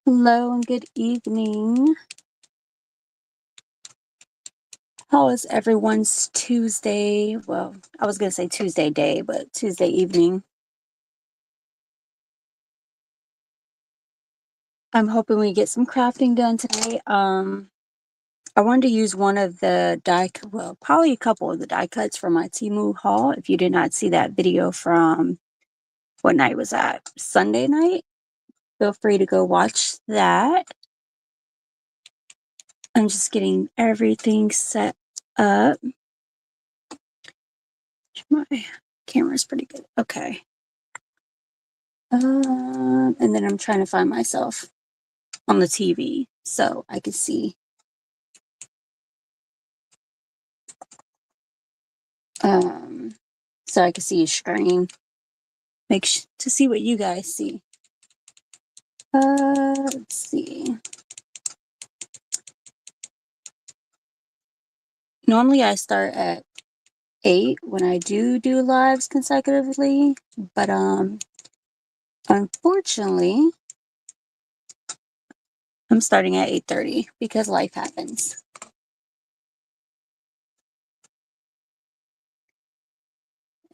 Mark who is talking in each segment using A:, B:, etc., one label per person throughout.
A: Hello and good evening. How is everyone's Tuesday? Well, I was going to say Tuesday day, but Tuesday evening. I'm hoping we get some crafting done today. I wanted to use one of the probably a couple of the die cuts from my Temu haul. If you did not see that video from, what night was that? Sunday night? Feel free to go watch that. I'm just getting everything set up. My camera's pretty good. Okay. And then I'm trying to find myself on the TV so I can see. So I can see a screen. To see what you guys see. Let's see. Normally I start at 8 when I do lives consecutively, but unfortunately I'm starting at 8:30 because life happens.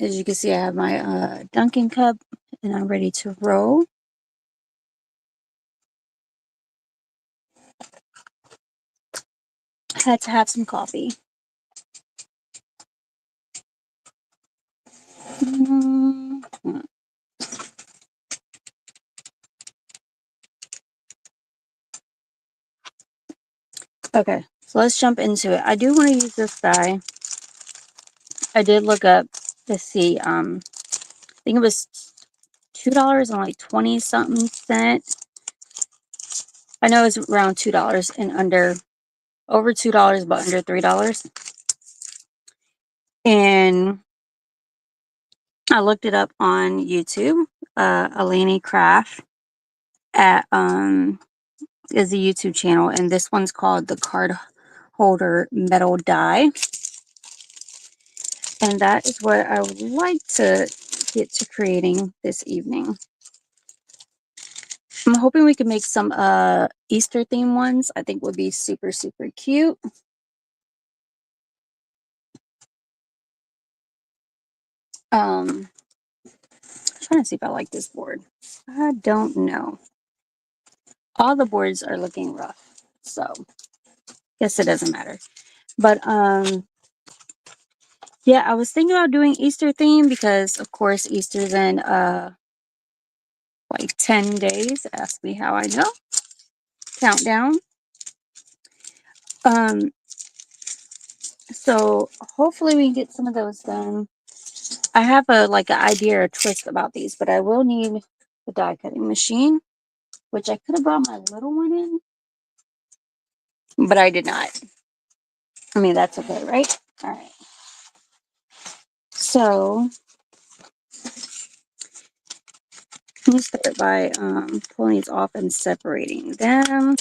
A: As you can see, I have my Dunkin' cup and I'm ready to roll. I had to have some coffee. Okay, so let's jump into it. I do want to use this die. I did look up to see, I think it was $2 and like 20 something cent. I know it's around $2 and over $2, but under $3. And I looked it up on YouTube. Alina Craft is a YouTube channel, and this one's called the Card Holder Metal Die. And that is what I would like to get to creating this evening. I'm hoping we can make some Easter theme ones. I think would be super, super cute. I'm trying to see if I like this board. I don't know. All the boards are looking rough, so guess it doesn't matter. But yeah, I was thinking about doing Easter theme because of course Easter's in like 10 days. Ask me how I know. Countdown. So hopefully we can get some of those done. I have an idea or a twist about these, but I will need the die cutting machine, which I could have brought my little one in, but I did not. I mean, that's okay, right? All right. So let me start by pulling these off and separating them.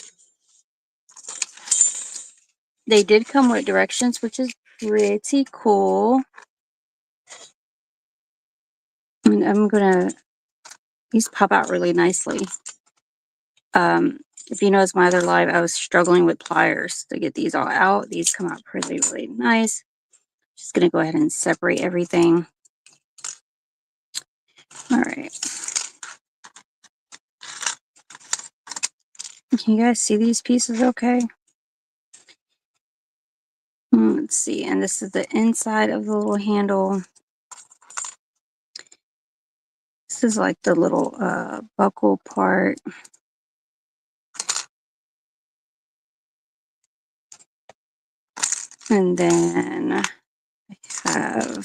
A: They did come with directions, which is pretty cool. And I'm gonna, these pop out really nicely. If you notice my other live, I was struggling with pliers to get these all out. These come out really, really nice. Just gonna go ahead and separate everything. All right. Can you guys see these pieces okay? Let's see. And this is the inside of the little handle. This is like the little buckle part. And then I have,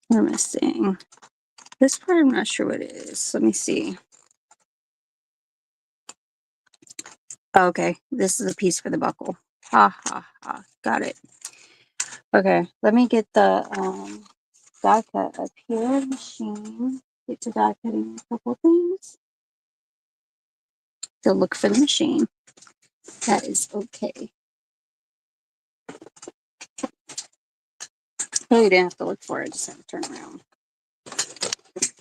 A: what am I missing? This part I'm not sure what it is. Let me see. Okay, this is a piece for the buckle. Ha ha ha. Got it. Okay, let me get the die cut up here. Machine. Get to die cutting a couple things. To look for the machine. That is okay. Oh, you didn't have to look for it. Just have to turn around.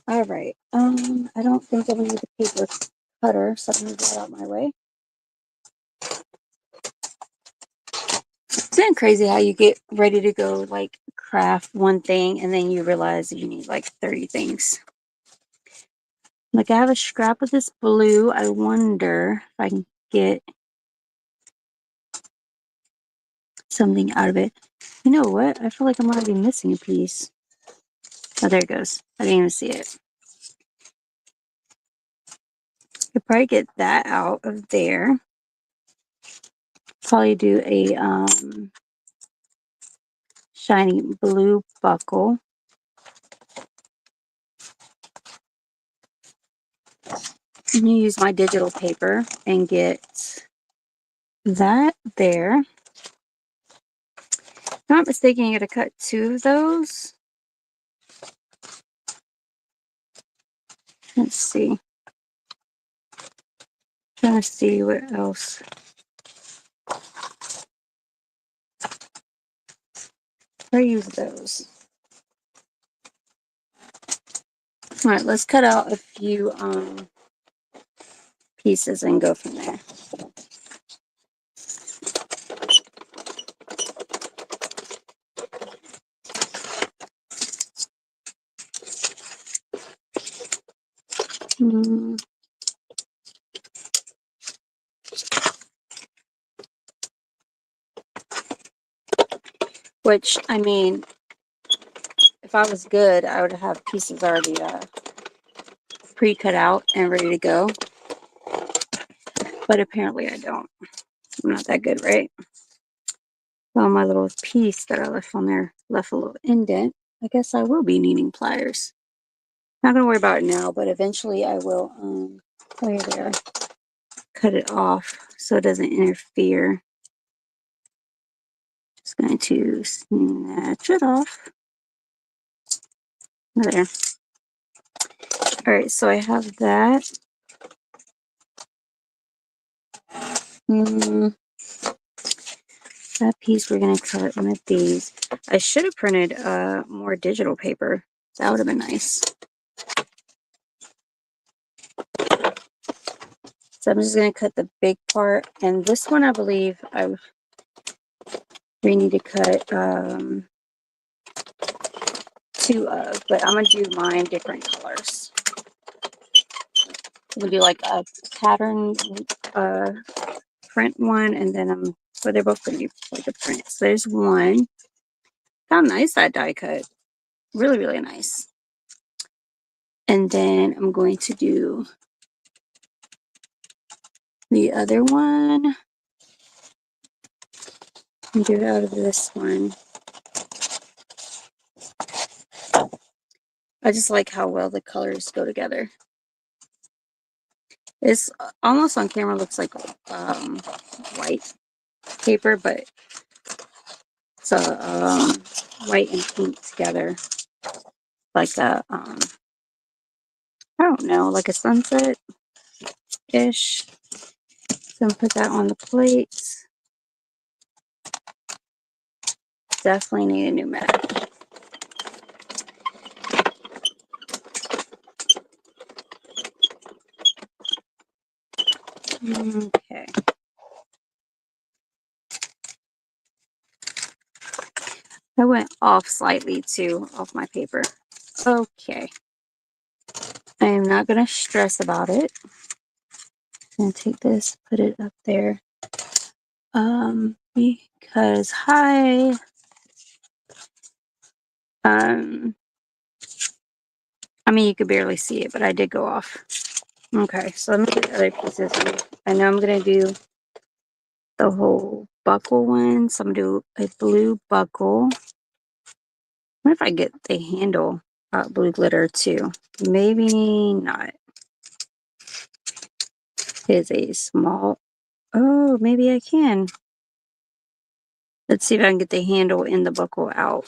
A: All right. I don't think I'm gonna need a paper cutter, so I'm gonna move that out my way. Isn't it crazy how you get ready to go like craft one thing and then you realize you need like 30 things? Like I have a scrap of this blue. I wonder if I can get something out of it. You know what? I feel like I'm already missing a piece. Oh, there it goes. I didn't even see it. Could probably get that out of there. Probably do a shiny blue buckle. I'm gonna use my digital paper and get that there. If I'm not mistaken, you're gonna cut 2 of those. Let's see. Trying to see what else. Or use those. All right, let's cut out a few pieces and go from there. Which, I mean, if I was good, I would have pieces already pre-cut out and ready to go. But apparently I don't. I'm not that good, right? Well, my little piece that I left on there left a little indent. I guess I will be needing pliers. Not gonna worry about it now, but eventually I will right there, cut it off so it doesn't interfere. Just going to snatch it off. There. All right, so I have that. That piece we're gonna cut one of these. I should have printed more digital paper. That would have been nice. So I'm just gonna cut the big part, and this one I believe we need to cut 2 of, but I'm gonna do mine different colors. I'm gonna do like a pattern print one, and then well, they're both gonna be like a print. So there's one. How nice that die cut. Really, really nice. And then I'm going to do the other one. And do it out of this one. I just like how well the colors go together. It's almost on camera looks like white paper, but it's a white and pink together, like a I don't know, like a sunset ish. So I'm gonna put that on the plate. Definitely need a new mat. Okay. That went off slightly too, off my paper. Okay. I am not going to stress about it. I'm going to take this, put it up there. Because I mean, you could barely see it, but I did go off. Okay, so let me get the other pieces. I know I'm going to do the whole buckle one. So I'm going to do a blue buckle. What if I get the handle blue glitter too? Maybe not. Is a small. Oh, maybe I can. Let's see if I can get the handle and the buckle out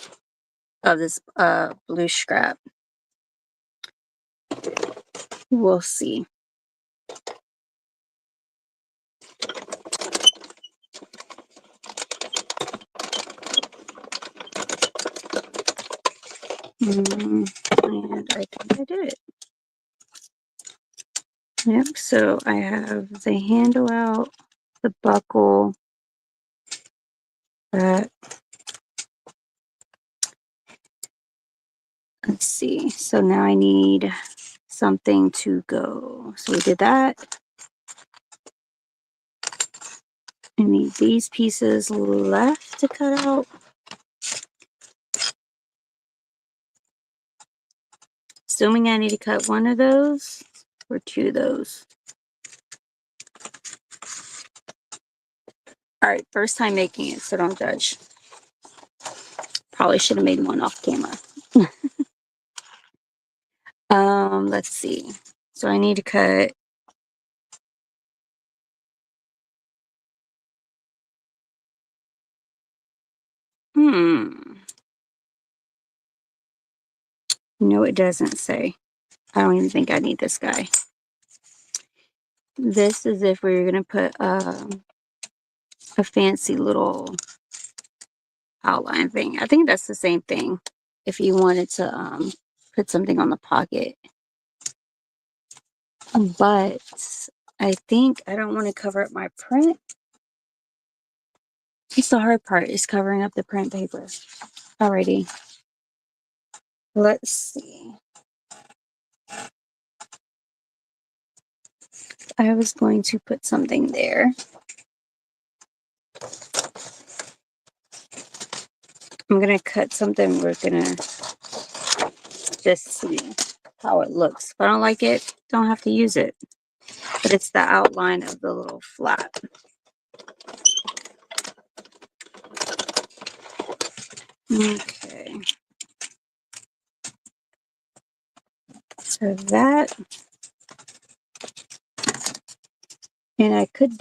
A: of this blue scrap. We'll see. And I think I did it. Yep, so I have the handle out, the buckle, that. Let's see. So now I need something to go. So we did that. I need these pieces left to cut out. Assuming I need to cut one of those or two of those. All right, first time making it, so don't judge. Probably should have made one off camera. Let's see. So I need to cut. No, it doesn't say. I don't even think I need this guy. This is if we were going to put a fancy little outline thing. I think that's the same thing if you wanted to put something on the pocket. But I think I don't want to cover up my print. It's the hard part, is covering up the print paper. Alrighty. Let's see. I was going to put something there. I'm going to cut something. We're going to just see how it looks. If I don't like it, don't have to use it. But it's the outline of the little flap. Okay. So that. And I could have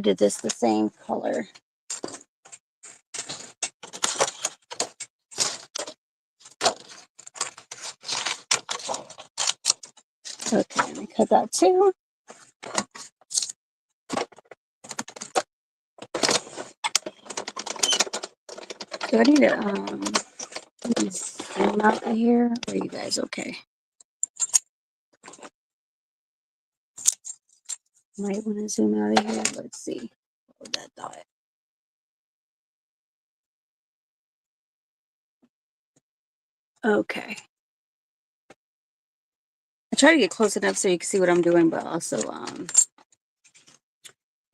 A: did this the same color. Okay, let me cut that too. Do I need to zoom out of here? Or are you guys okay? Might want to zoom out of here. Let's see. Hold that dot. Okay. I try to get close enough so you can see what I'm doing, but also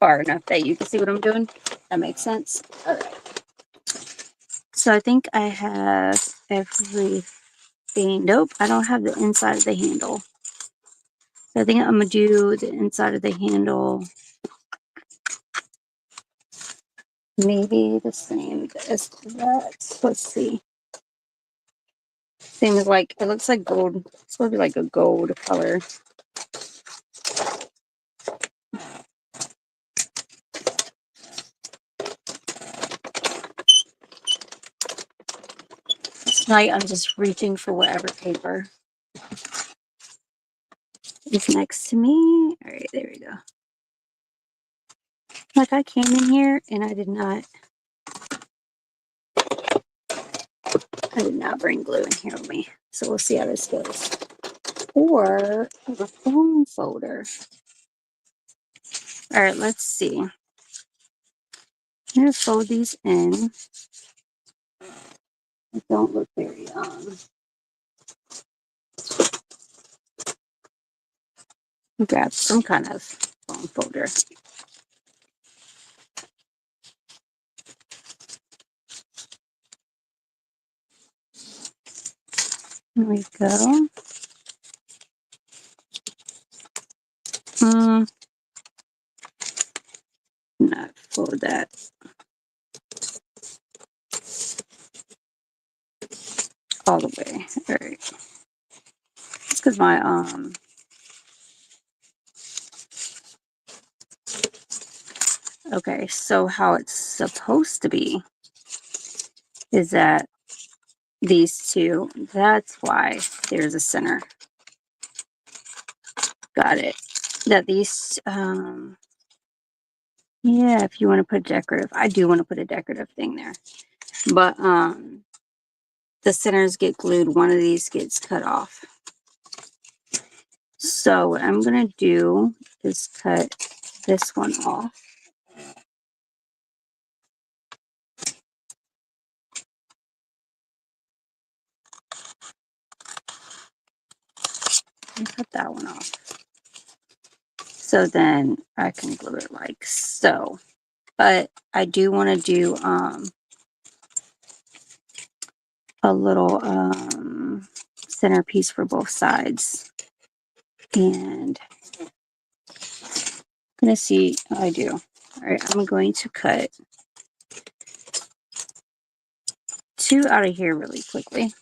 A: far enough that you can see what I'm doing. That makes sense. All right. So I think I have everything. Nope, I don't have the inside of the handle. So I think I'm gonna do the inside of the handle. Maybe the same as that. Let's see. Same as like, it looks like gold. It's supposed to be like a gold color. Tonight I'm just reaching for whatever paper is next to me. All right, there we go. Like I came in here and I did not bring glue in here with me. So we'll see how this goes. Or I have a foam folder. All right, let's see. I'm gonna fold these in. They don't look very grab some kind of foam folder. There we go. Not fold that all the way. All right. It's because my okay, so how it's supposed to be is that these two, that's why there's a center. Got it. That these yeah, if you want to put decorative, I do want to put a decorative thing there. But the centers get glued, one of these gets cut off. So what I'm going to do is cut this one off. And cut that one off. So then I can glue it like so. But I do want to do a little centerpiece for both sides. And I'm going to see how I do. All right, I'm going to cut 2 out of here really quickly.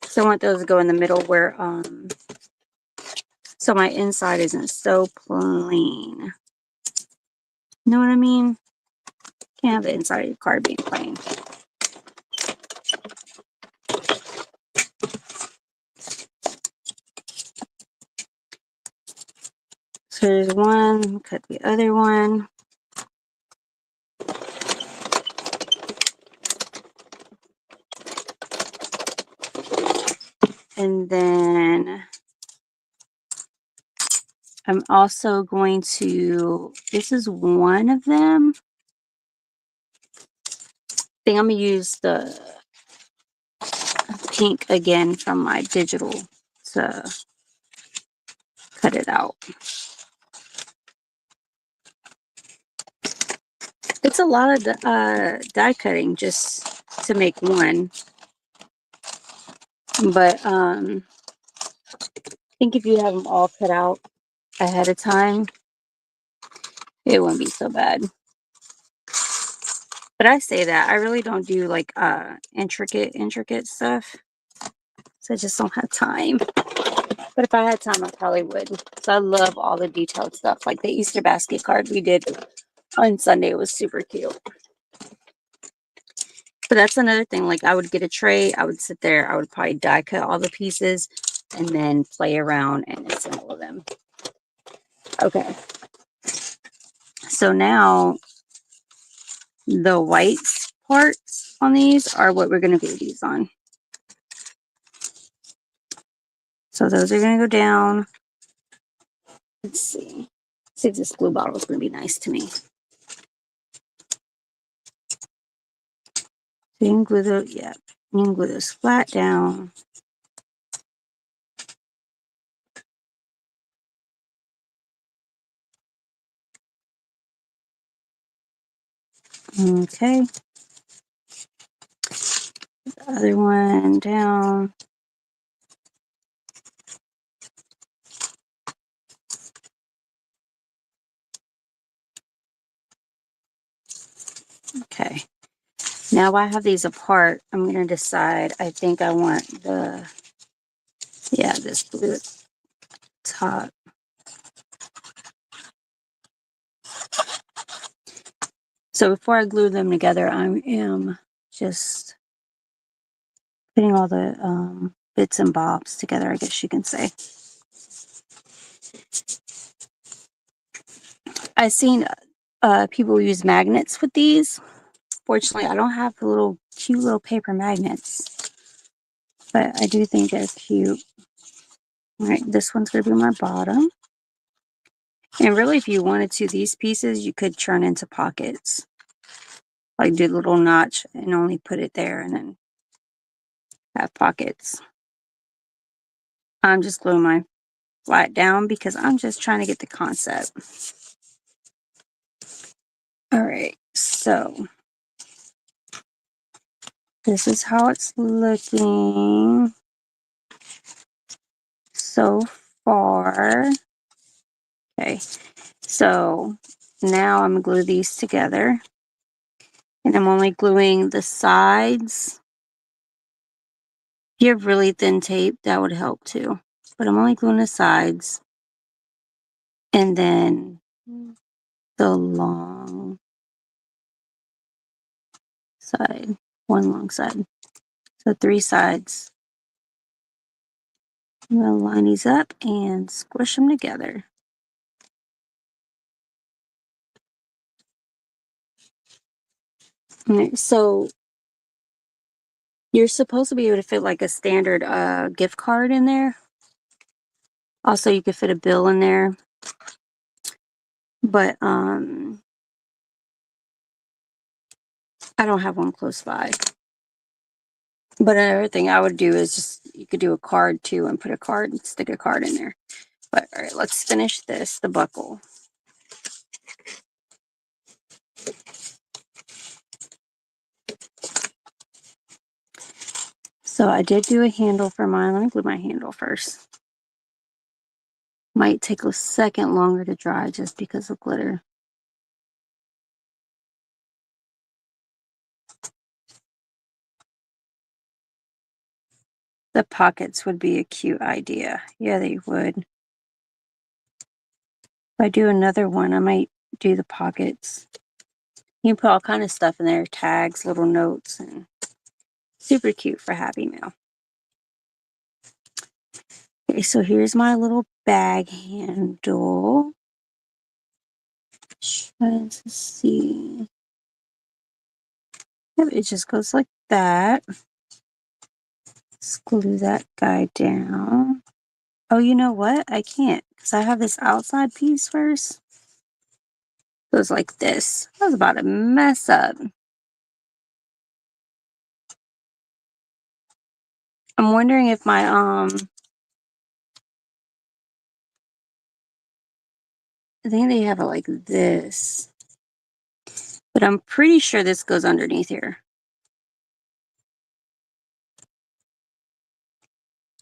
A: So I want those to go in the middle where, so my inside isn't so plain. You know what I mean? Can't have the inside of your card being plain. So there's one, cut the other one. And then I'm also going to, this is one of them. I think I'm going to use the pink again from my digital to cut it out. It's a lot of die cutting just to make one. But I think if you have them all cut out ahead of time, it wouldn't be so bad. But I say that I really don't do like intricate stuff. So I just don't have time. But if I had time, I probably would. So I love all the detailed stuff. Like the Easter basket card we did on Sunday was super cute. But that's another thing. Like I would get a tray. I would sit there. I would probably die cut all the pieces and then play around and assemble them. Okay. So now the white parts on these are what we're going to glue these on. So those are going to go down. Let's see. See if this glue bottle is going to be nice to me. So you can glue those, yeah. You can glue those flat down. Okay. The other one down. Okay. Now I have these apart. I'm going to decide. I think I want the, yeah, this blue top. So before I glue them together, I am just putting all the bits and bobs together, I guess you can say. I've seen people use magnets with these. Fortunately, I don't have the little cute little paper magnets, but I do think they're cute. All right, this one's going to be my bottom. And really, if you wanted to, these pieces, you could turn into pockets. Like do a little notch and only put it there and then have pockets. I'm just gluing my flat down because I'm just trying to get the concept. All right, so this is how it's looking so far. Okay, so now I'm gonna glue these together. And I'm only gluing the sides. If you have really thin tape, that would help too. But I'm only gluing the sides. And then the long side. One long side. So 3 sides. I'm going to line these up and squish them together. All right, so You're supposed to be able to fit like a standard gift card in there. Also, you could fit a bill in there. But I don't have one close by. But another thing I would do is just, you could do a card too and put a card and stick a card in there. But all right, let's finish this, the buckle. So I did do a handle for mine. Let me glue my handle first. Might take a second longer to dry just because of glitter. The pockets would be a cute idea. Yeah, they would. If I do another one, I might do the pockets. You can put all kind of stuff in there, tags, little notes, and super cute for Happy Mail. Okay, so here's my little bag handle. Trying to see. Yep, it just goes like that. Let's glue that guy down. Oh, you know what? I can't because I have this outside piece first. Goes like this. I was about to mess up. I'm wondering if my I think they have it like this. But I'm pretty sure this goes underneath here.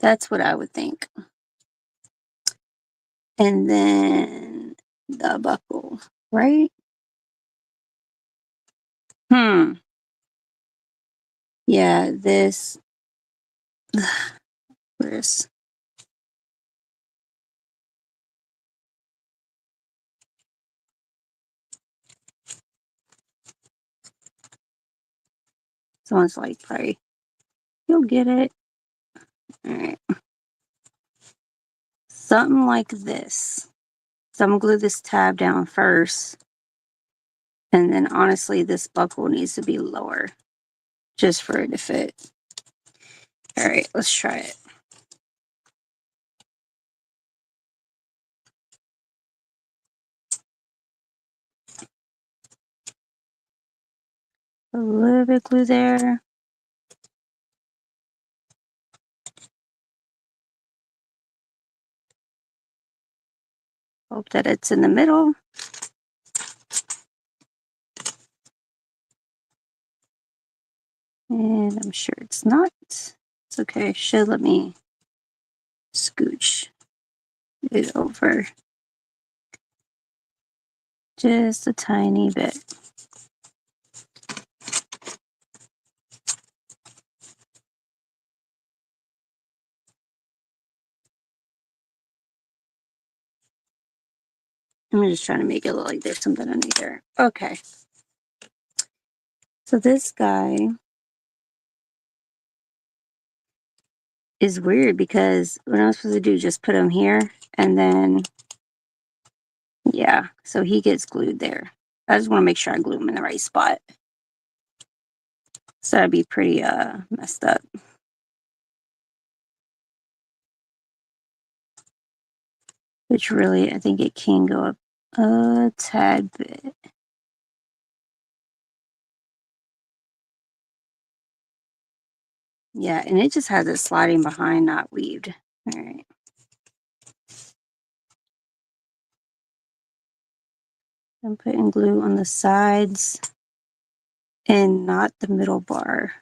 A: That's what I would think. And then the buckle, right? Yeah, this. Where's. Someone's like, probably, you'll get it. All right. Something like this. So I'm going to glue this tab down first. And then honestly, this buckle needs to be lower just for it to fit. All right, let's try it. A little bit glue there. Hope that it's in the middle. And I'm sure it's not. It's okay. It should let me scooch it over just a tiny bit. I'm just trying to make it look like there's something underneath there. Okay. So this guy is weird because what I'm supposed to do, just put him here and then, yeah, so he gets glued there. I just want to make sure I glue him in the right spot. So that'd be pretty messed up. Which really, I think it can go up a tad bit. Yeah, and it just has it sliding behind, not weaved. All right. I'm putting glue on the sides and not the middle bar.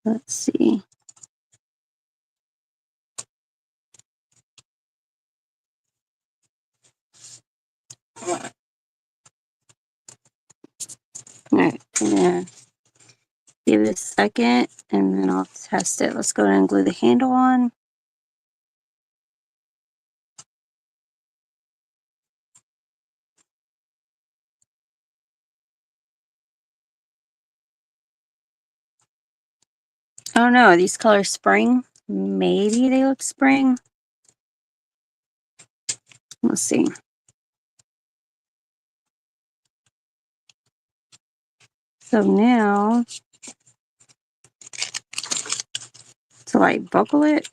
A: Let's see. All right, yeah. Give it a second and then I'll test it. Let's go ahead and glue the handle on. I don't know. Are these colors spring? Maybe they look spring. Let's see. So now to like buckle it.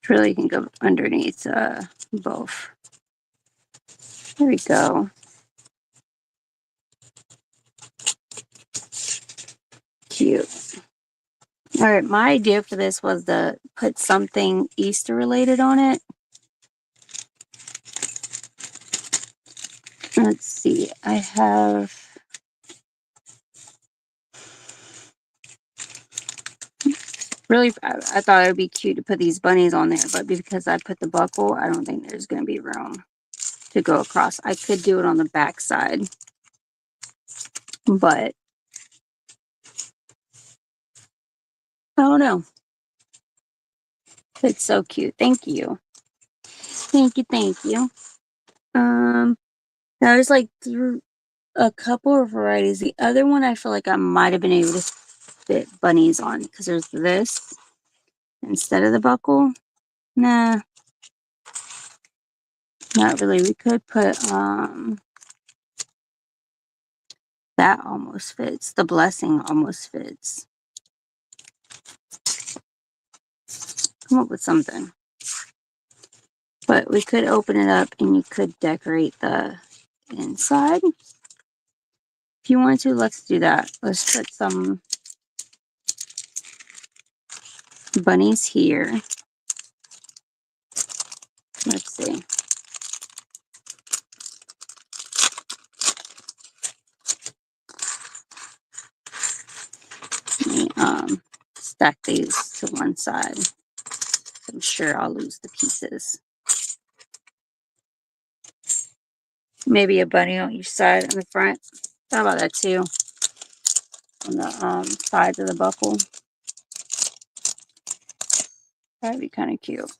A: Really can go underneath both. There we go. Cute. All right, my idea for this was to put something Easter related on it. Let's see. I have really, I thought it would be cute to put these bunnies on there, but because I put the buckle, I don't think there's going to be room to go across. I could do it on the back side, but I don't know. It's so cute. Thank you. Thank you. Thank you. There's like a couple of varieties. The other one I feel like I might have been able to fit bunnies on because there's this instead of the buckle. Nah, not really. We could put that almost fits. The blessing almost fits. Come up with something. But we could open it up and you could decorate the inside. If you want to, let's do that. Let's put some bunnies here. Let's see. Let me stack these to one side. I'm sure I'll lose the pieces. Maybe a bunny on each side on the front. How about that too? On the sides of the buckle. That'd be kind of cute.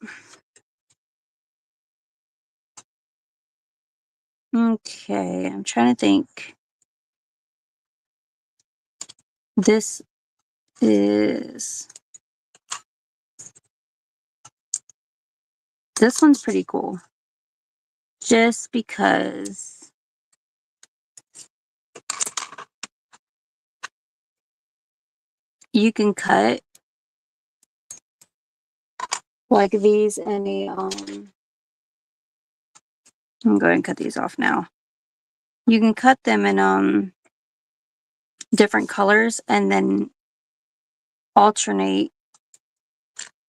A: Okay, I'm trying to think. This one's pretty cool. Just because you can cut like these in a I'm going to cut these off now. You can cut them in different colors and then alternate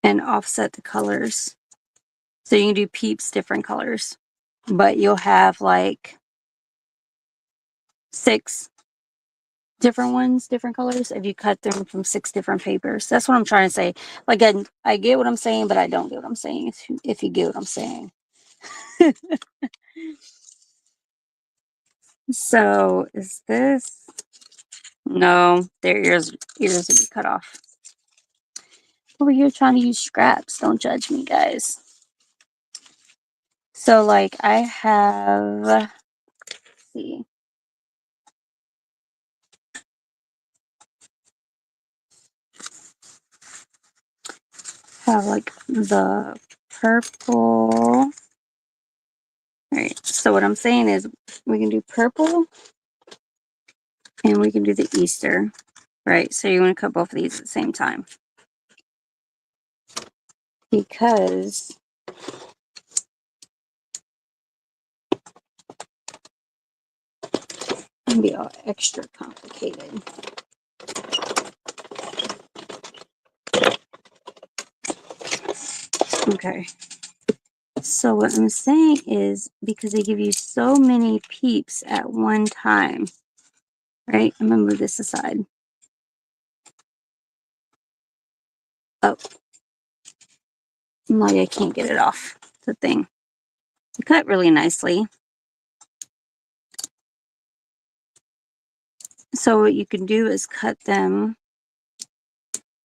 A: and offset the colors. So you can do peeps different colors, but you'll have like 6 different ones, different colors, if you cut them from 6 different papers. That's what I'm trying to say. Like, I get what I'm saying, but I don't get what I'm saying, if you get what I'm saying. So, is this... No, their ears would be cut off. Over here trying to use scraps. Don't judge me, guys. So, like, I have... Let's see. Have, like, the purple... Alright, so what I'm saying is we can do purple and we can do the Easter, right? So you want to cut both of these at the same time. Because it can be all extra complicated. Okay. So what I'm saying is because they give you so many peeps at one time, right? I'm going to move this aside. Oh. No, I can't get it off the thing. It cut really nicely. So what you can do is cut them.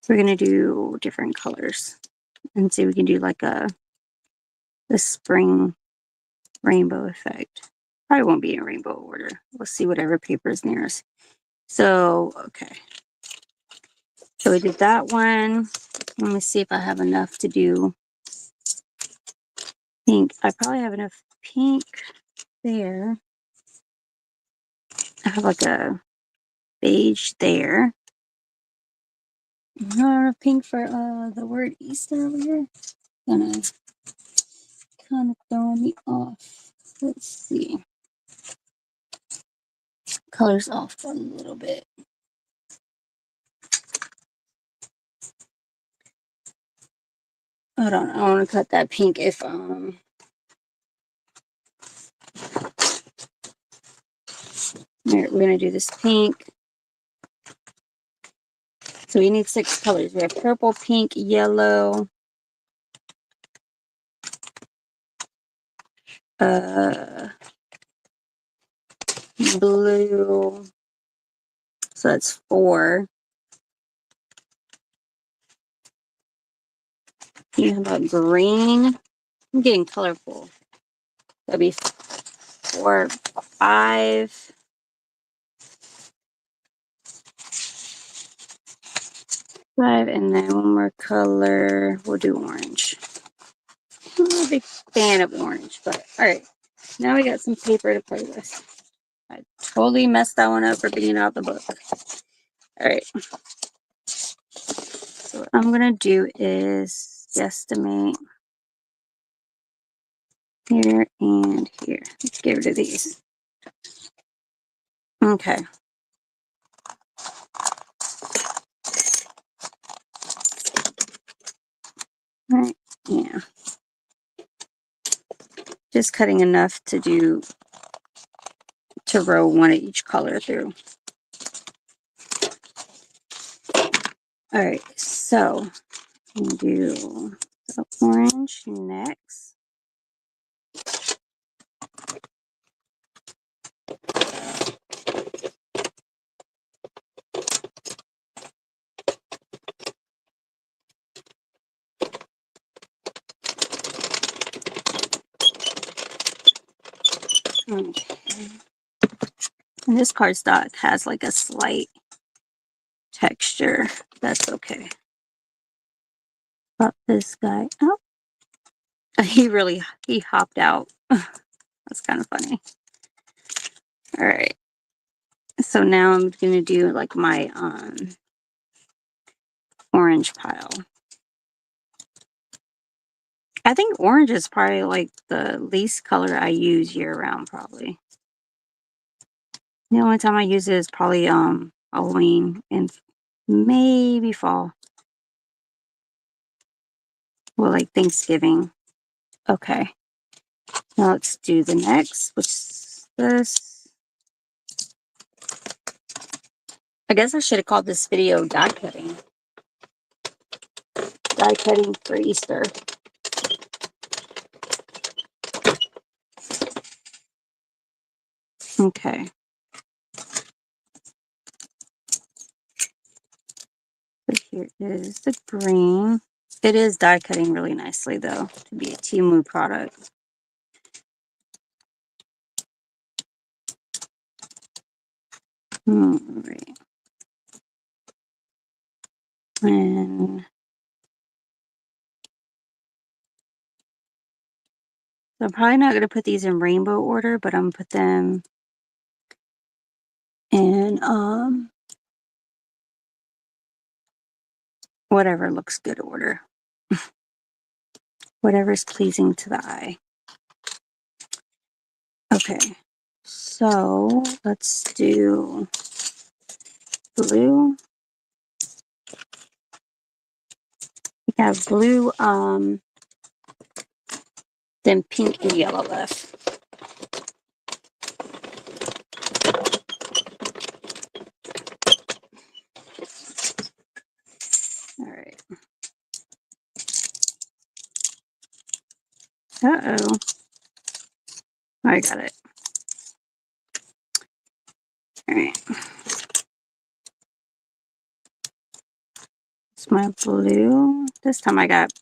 A: We're going to do different colors. And see, we can do like the spring rainbow effect. Probably won't be in rainbow order. We'll see whatever paper is nearest. So, okay. So we did that one. Let me see if I have enough to do pink. I probably have enough pink. there. I have like a beige there. Pink for the word Easter over here. Gonna kind of throw me off. Let's see. Colors off a little bit. Hold on, I want to cut that pink if we're gonna do this pink. So we need 6 colors. We have purple, pink, yellow, blue. So that's 4. You have about green. I'm getting colorful. That'd be 4, 5. 5, and then one more color. We'll do orange. I'm not a big fan of orange, but all right. Now we got some paper to play with. I totally messed that one up for being out the book. All right. So what I'm gonna do is guesstimate here and here. Let's get rid of these. Okay. All right. Yeah. Just cutting enough to row one of each color through. All right. So I'm gonna do the orange next. Okay. And this cardstock has like a slight texture. That's okay. Pop this guy out. He hopped out. That's kind of funny. All right. So now I'm going to do like my orange pile. I think orange is probably like the least color I use year round probably. The only time I use it is probably Halloween and maybe fall. Well, like Thanksgiving. Okay. Now let's do the next, which is this. I guess I should have called this video die cutting. Die cutting for Easter. Okay. So here is the green. It is die cutting really nicely though, to be a Temu product. All right. And so I'm probably not going to put these in rainbow order, but I'm going to put them in whatever looks good order. Whatever's pleasing to the eye. Okay. So let's do blue. We have blue, then pink and yellow left. All right. Uh-oh. I got it. All right. It's my blue. This time I got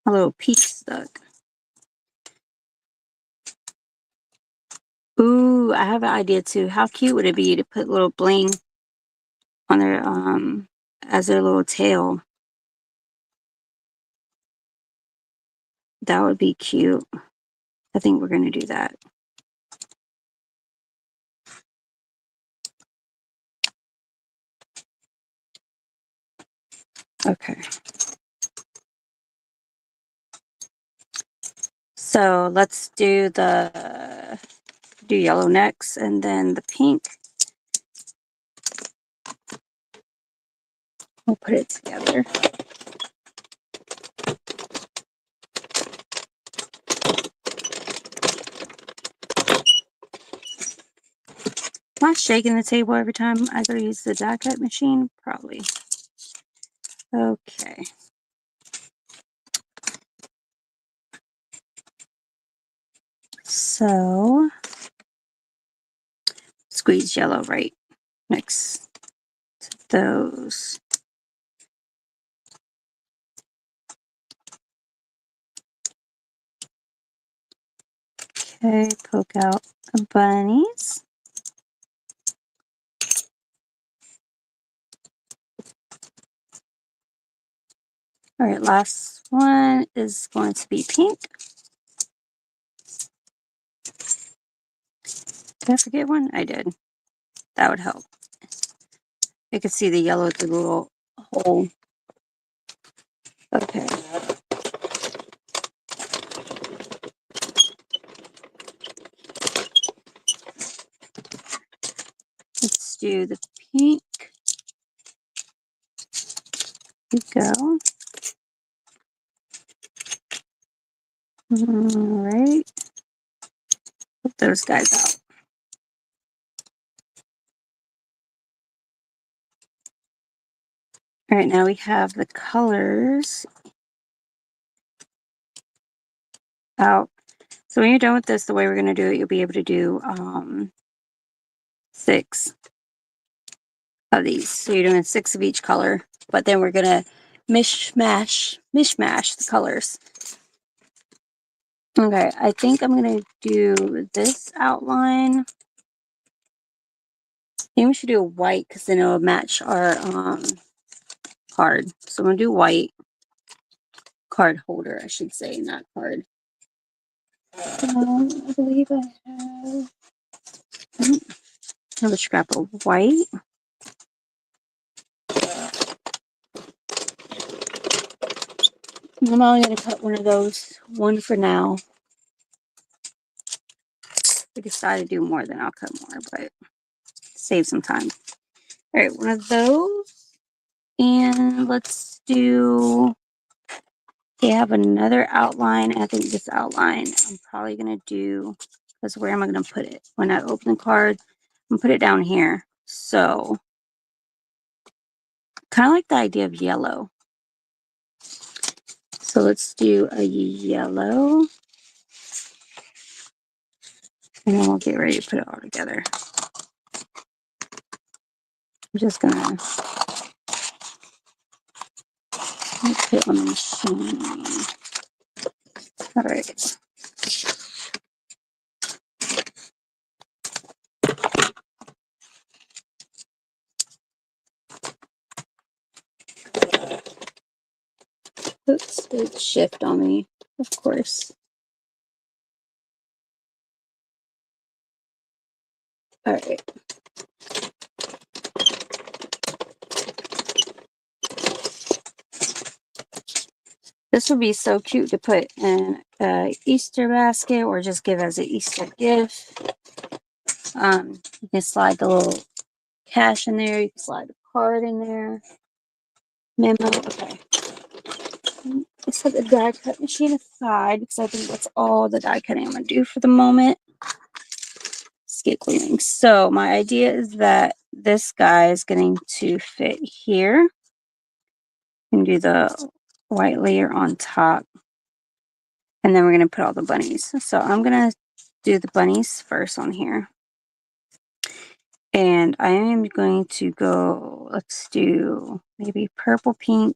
A: a little peach stuck. Ooh, I have an idea too. How cute would it be to put little bling on their as their little tail? That would be cute. I think we're going to do that. Okay. So let's do yellow next, and then the pink. We'll put it together. Am I shaking the table every time I go to use the die cut machine? Probably. Okay. So squeeze yellow right next to those. Okay, poke out the bunnies. All right, last one is going to be pink. Did I forget one? I did. That would help. You can see the yellow through the little hole. Okay. Let's do the pink. Here we go. All right. Put those guys out. All right, now we have the colors out. So when you're done with this, the way we're going to do it, you'll be able to do 6 of these. So you're doing 6 of each color, but then we're going to mishmash the colors. Okay, I think I'm going to do this outline. I think we should do a white because then it'll match our card. So I'm going to do white. Card holder, I should say, not card. I believe I have a scrap of white. I'm only going to cut one of those, one for now. If we decide to do more, then I'll cut more, but save some time. All right, one of those. And let's do, okay, I have another outline. I think this outline I'm probably going to do, because where am I going to put it? When I open the card, I'm going to put it down here. So, kind of like the idea of yellow. So let's do a yellow. And then we'll get ready to put it all together. I'm just going to put it on the machine. All right. Oops, it's shift on me, of course. All right. This would be so cute to put in an Easter basket or just give as an Easter gift. You can slide the little cash in there. You can slide the card in there. Memo. Okay. Let's set the die cut machine aside because I think that's all the die cutting I'm going to do for the moment. Skid cleaning. So my idea is that this guy is going to fit here. And do the white layer on top. And then we're going to put all the bunnies. So I'm going to do the bunnies first on here. And I am going to go, let's do maybe purple, pink.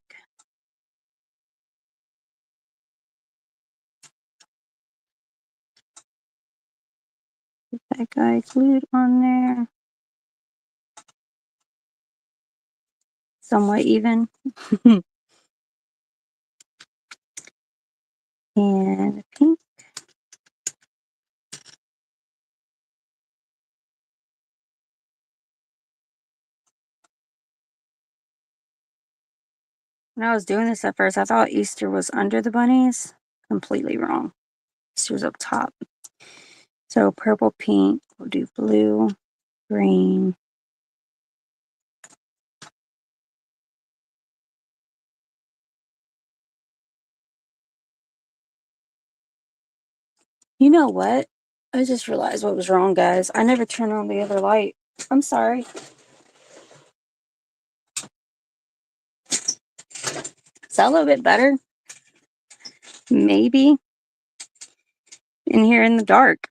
A: Get that guy glued on there. Somewhat even. And pink. When I was doing this at first, I thought Easter was under the bunnies. Completely wrong. Easter's up top. So purple, pink, we'll do blue, green. You know what? I just realized what was wrong, guys. I never turned on the other light. I'm sorry. Is that a little bit better? Maybe. In here in the dark.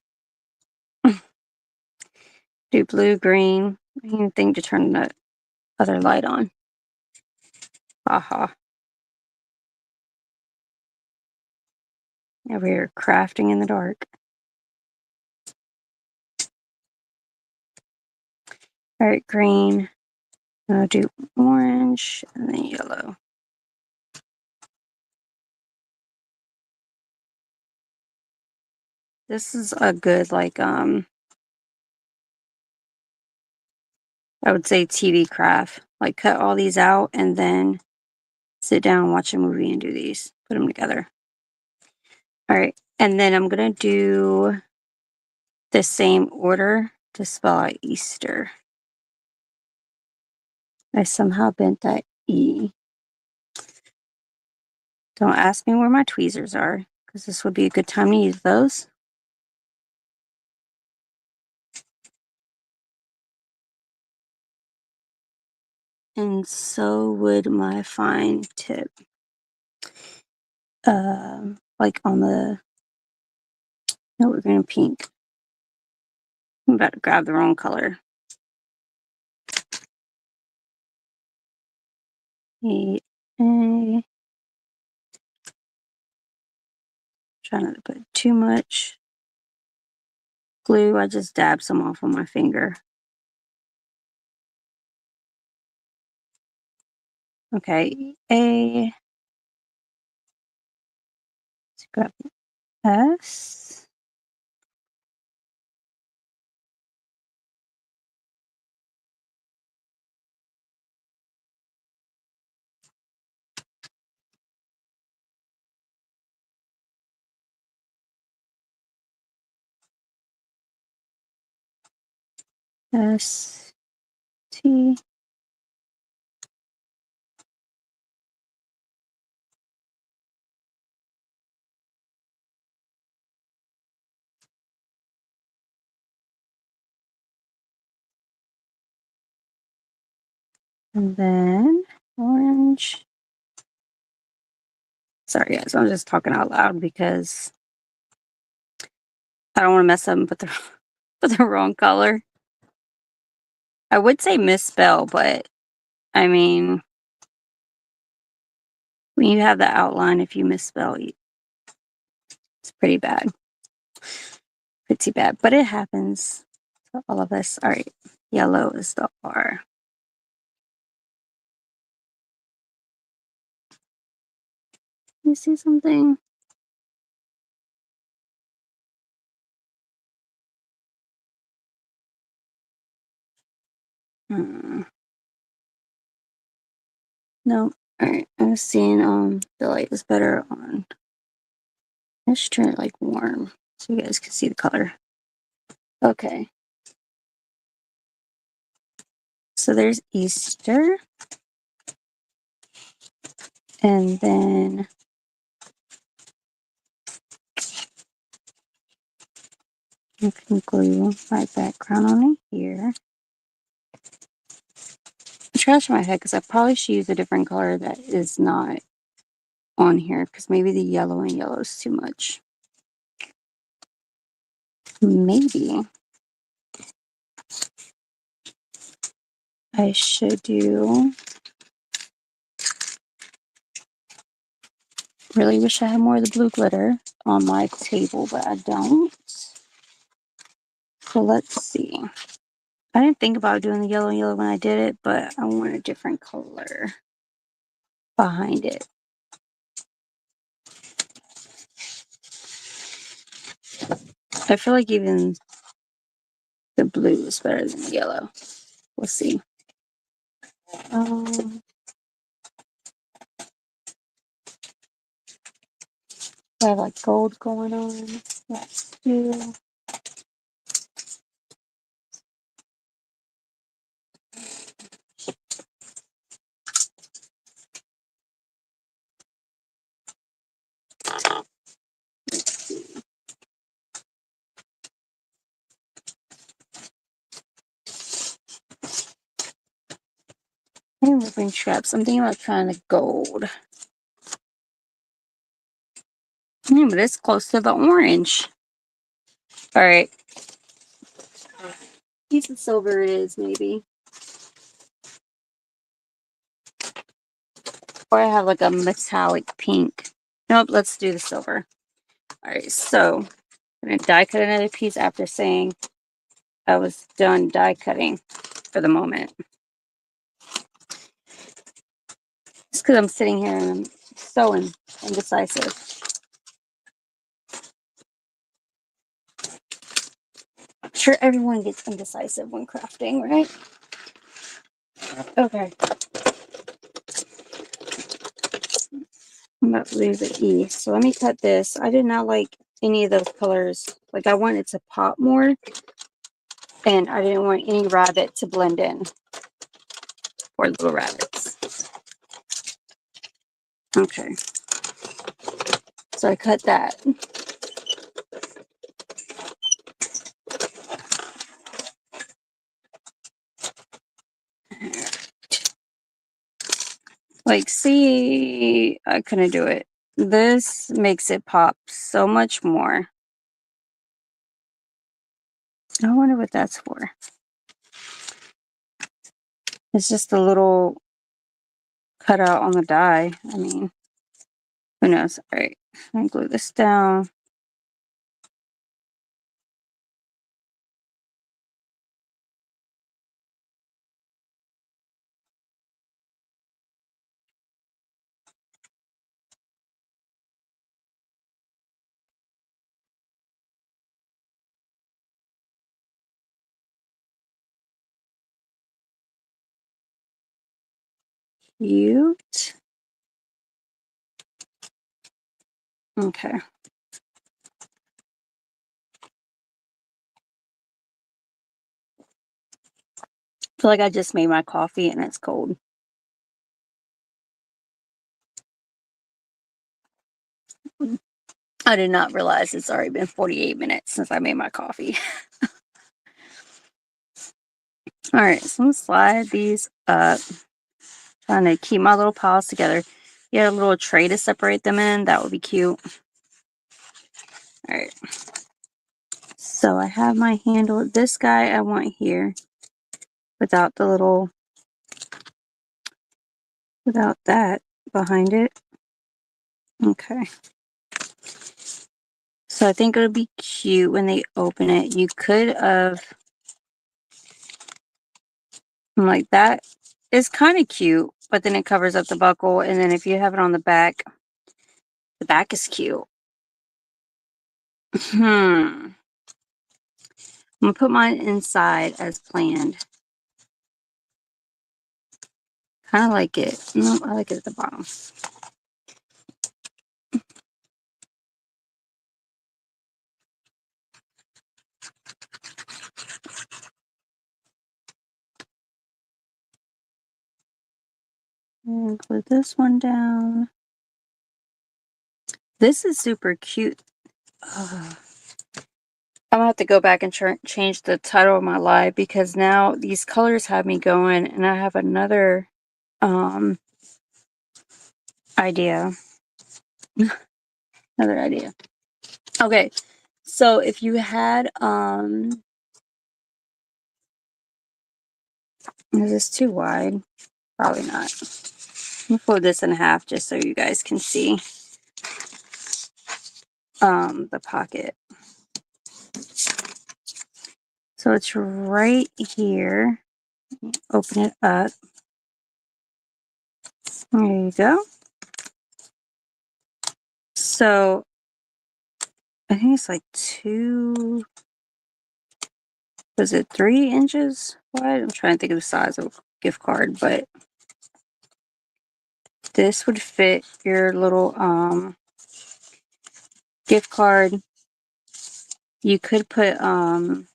A: Do blue, green. I didn't even think to turn the other light on. Haha. Over here crafting in the dark. Alright, green. I'll do orange and then yellow. This is a good, like, I would say TV craft. Like, cut all these out and then sit down, watch a movie, and do these. Put them together. Alright, and then I'm going to do the same order to spell out Easter. I somehow bent that E. Don't ask me where my tweezers are, because this would be a good time to use those. And so would my fine tip. Like on the... No, we're going to pink. I'm about to grab the wrong color. A. Trying not to put too much glue. I just dab some off on my finger. Okay, A. Let's grab S. S. T. And then orange. Sorry, guys, I'm just talking out loud because I don't want to mess up and put the put the wrong color. I would say misspell, but I mean, when you have the outline, if you misspell, it's pretty bad. Pretty bad, but it happens to all of us. All right, yellow is the R. You see something? No. Alright, I was seeing the light is better on. Let's turn it like warm so you guys can see the color. Okay. So there's Easter. And then you can glue my background on it here. I'm scratching my head because I probably should use a different color that is not on here because maybe the yellow and yellow is too much. Maybe I should do... Really wish I had more of the blue glitter on my table, but I don't. So let's see. I didn't think about doing the yellow when I did it, but I want a different color behind it. I feel like even the blue is better than the yellow. We'll see. I have like gold going on. That's two. And ribbon straps. I'm thinking about trying the gold. But it's close to the orange. Alright. Piece of silver it is, maybe. Or I have like a metallic pink. Nope, let's do the silver. Alright, so I'm going to die cut another piece after saying I was done die cutting for the moment. Just because I'm sitting here and I'm so indecisive. I'm sure everyone gets indecisive when crafting, right? Okay. I'm about to lose the E. So let me cut this. I did not like any of those colors. Like I wanted to pop more. And I didn't want any rabbit to blend in. Or little rabbits. Okay. So I cut that. Like, see, I couldn't do it. This makes it pop so much more. I wonder what that's for. It's just a little cutout on the die. I mean, who knows? All right, I'm gonna glue this down. Cute. Okay. I feel like I just made my coffee and it's cold. I did not realize it's already been 48 minutes since I made my coffee. All right, so I'm gonna slide these up. Trying to keep my little piles together. You had a little tray to separate them in. That would be cute. All right. So I have my handle. This guy I want here without the little, without that behind it. Okay. So I think it'll be cute when they open it. You could have, like that is kind of cute, but then it covers up the buckle. And then if you have it on the back is cute. I'm gonna put mine inside as planned. Kind of like it. No, I like it at the bottom. And glue this one down. This is super cute. Ugh. I'm gonna have to go back and change the title of my live because now these colors have me going, and I have another idea. Another idea. Okay, so if you had is this too wide? Probably not. Let me fold this in half just so you guys can see the pocket. So it's right here. Open it up. There you go. So I think it's like 3 inches wide? I'm trying to think of the size of a gift card, but this would fit your little gift card. You could put money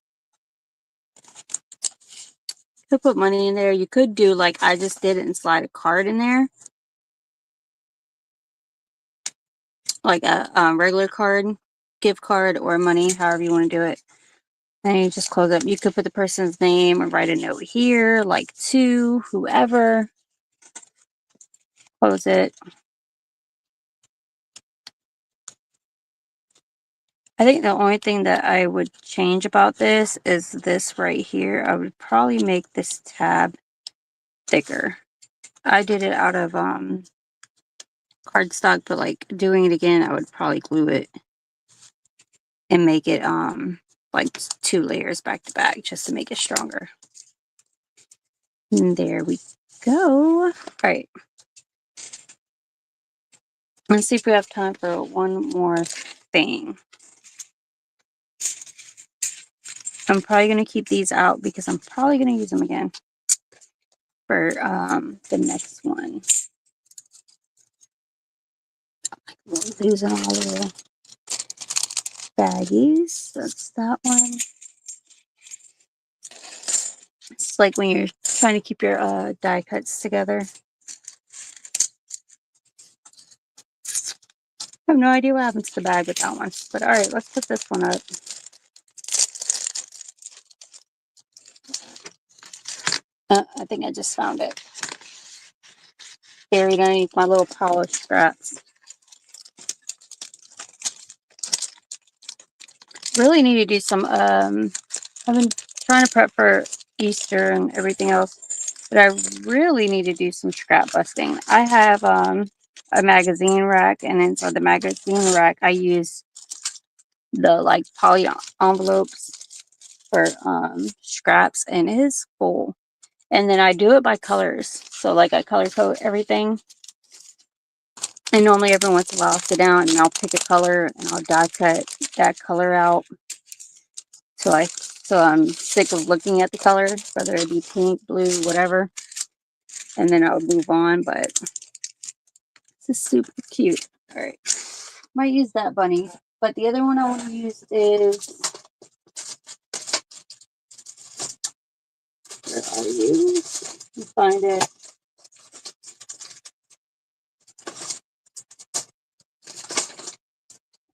A: in there. You could do like I just did it and slide a card in there. Like a regular card, gift card, or money, however you want to do it. And you just close up. You could put the person's name or write a note here, like to whoever. Close it. I think the only thing that I would change about this is this right here. I would probably make this tab thicker. I did it out of cardstock, but like doing it again, I would probably glue it and make it like 2 layers back to back just to make it stronger. And there we go. All right. Let's see if we have time for one more thing. I'm probably going to keep these out because I'm probably going to use them again for the next one. We'll use them all little baggies. That's that one. It's like when you're trying to keep your die cuts together. I have no idea what happens to the bag with that one. But all right, let's put this one up. I think I just found it. Buried underneath my little polish scraps. Really need to do some, I've been trying to prep for Easter and everything else, but I really need to do some scrap busting. I have a magazine rack, and inside the magazine rack, I use the like poly envelopes for scraps, and it is full. And then I do it by colors. So like I color code everything. And normally every once in a while I'll sit down and I'll pick a color and I'll die cut that color out. So I'm sick of looking at the color, whether it be pink, blue, whatever. And then I'll move on, but this is super cute. All right. Might use that bunny. But the other one I want to use is, where are you? You find it.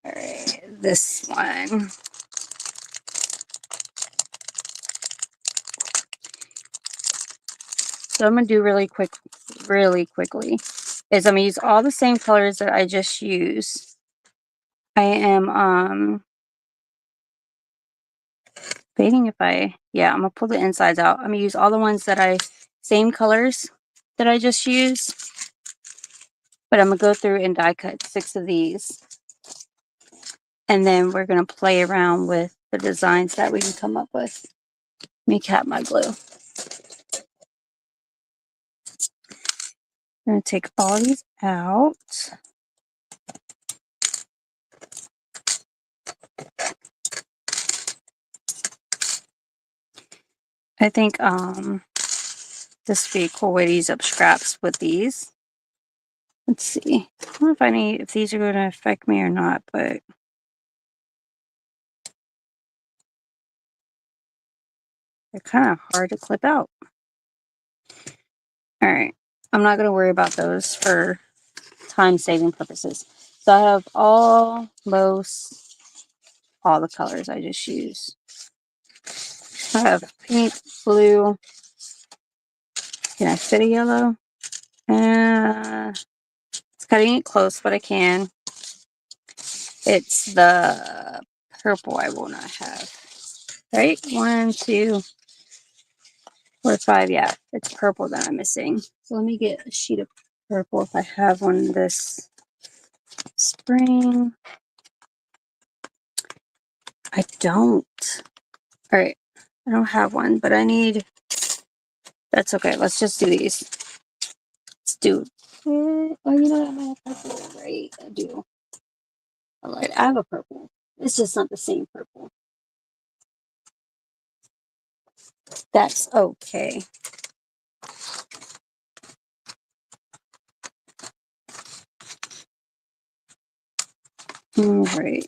A: All right, this one. So I'm going to do really quickly, is I'm going to use all the same colors that I just used. I am debating if I'm going to pull the insides out. I'm going to use all the ones that same colors that I just used. But I'm going to go through and die cut 6 of these. And then we're going to play around with the designs that we can come up with. Let me cap my glue. I'm going to take all these out. I think this would be a cool way to use up scraps with these. Let's see. I don't know if these are going to affect me or not, but they're kind of hard to clip out. All right. I'm not going to worry about those for time-saving purposes. So I have almost all the colors I just used. I have pink, blue. Can I fit a yellow? It's cutting it close, but I can. It's the purple I will not have. Right? 1, 2, 4, 5. Yeah, it's purple that I'm missing. So let me get a sheet of purple if I have one this spring. I don't. All right. I don't have one, but I need. That's okay. Let's just do these. Let's do. Oh, you know what? I might have purple. Right. I do. All right. I have a purple. It's just not the same purple. That's okay. All right.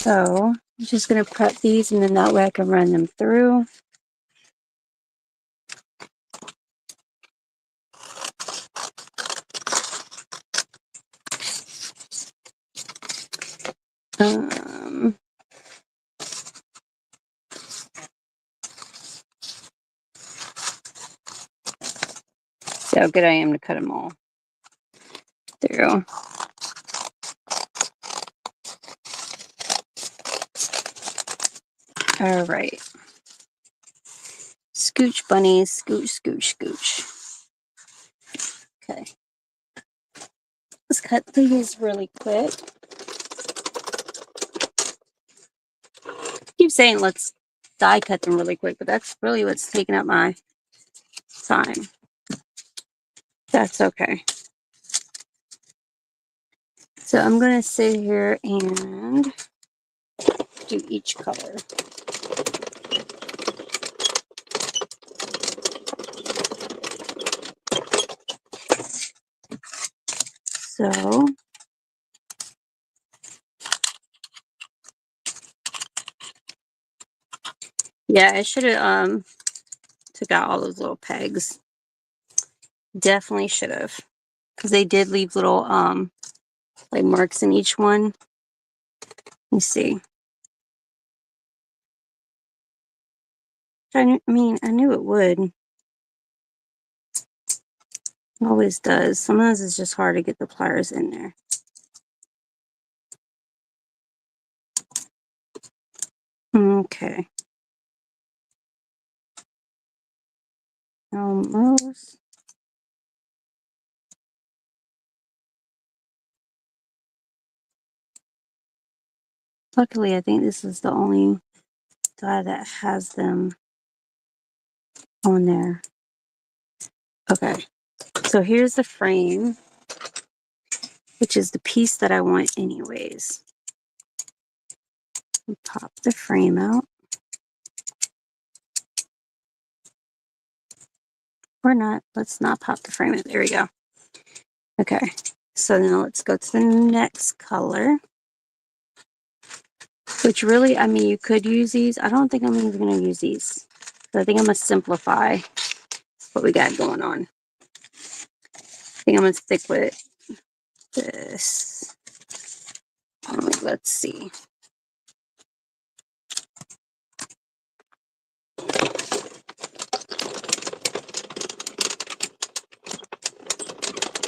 A: So I'm just going to prep these, and then that way I can run them through. See how good I am to cut them all through. All right. Scooch bunnies, scooch, scooch, scooch. Okay. Let's cut these really quick. Keep saying let's die cut them really quick, but that's really what's taking up my time. That's okay. So I'm going to sit here and do each color. So yeah, I should have took out all those little pegs. Definitely should have, because they did leave little like marks in each one. Let me see. I knew it would. It always does. Sometimes it's just hard to get the pliers in there. Okay. Almost. Luckily, I think this is the only die that has them on there. Okay. So here's the frame, which is the piece that I want anyways. Pop the frame out. Or not. Let's not pop the frame out. There we go. Okay. So now let's go to the next color. Which really, I mean, you could use these. I don't think I'm even going to use these. I think I'm going to simplify what we got going on. I think I'm going to stick with this. Let's see.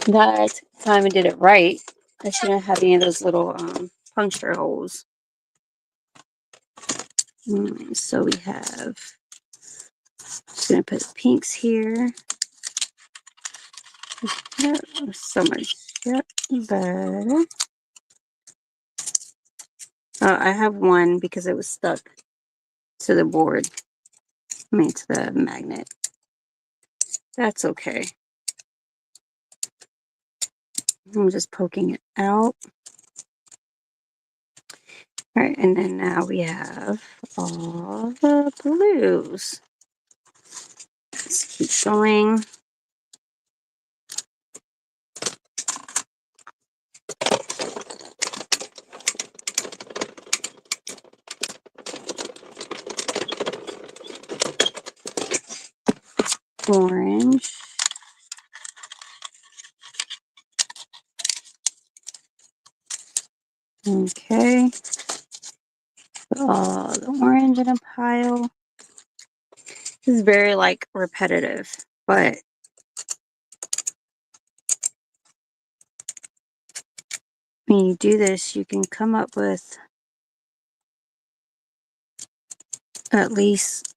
A: That time I did it right. I shouldn't have any of those little puncture holes. So we have, just going to put pinks here. Yep, so much. Yep, better. Oh, I have one because it was stuck to the board. I mean, to the magnet. That's okay. I'm just poking it out. All right, and then now we have all the blues. Let's keep going. Orange. Okay. Put all the orange in a pile. This is very like repetitive, but when you do this, you can come up with at least,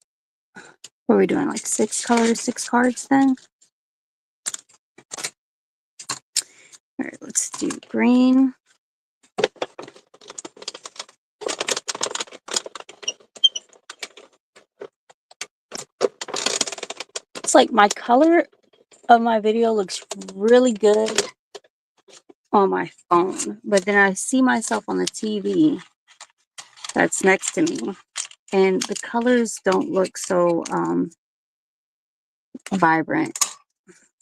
A: what are we doing, like 6 colors, 6 cards then? All right, let's do green. It's like my color of my video looks really good on my phone, but then I see myself on the TV that's next to me, and the colors don't look so vibrant.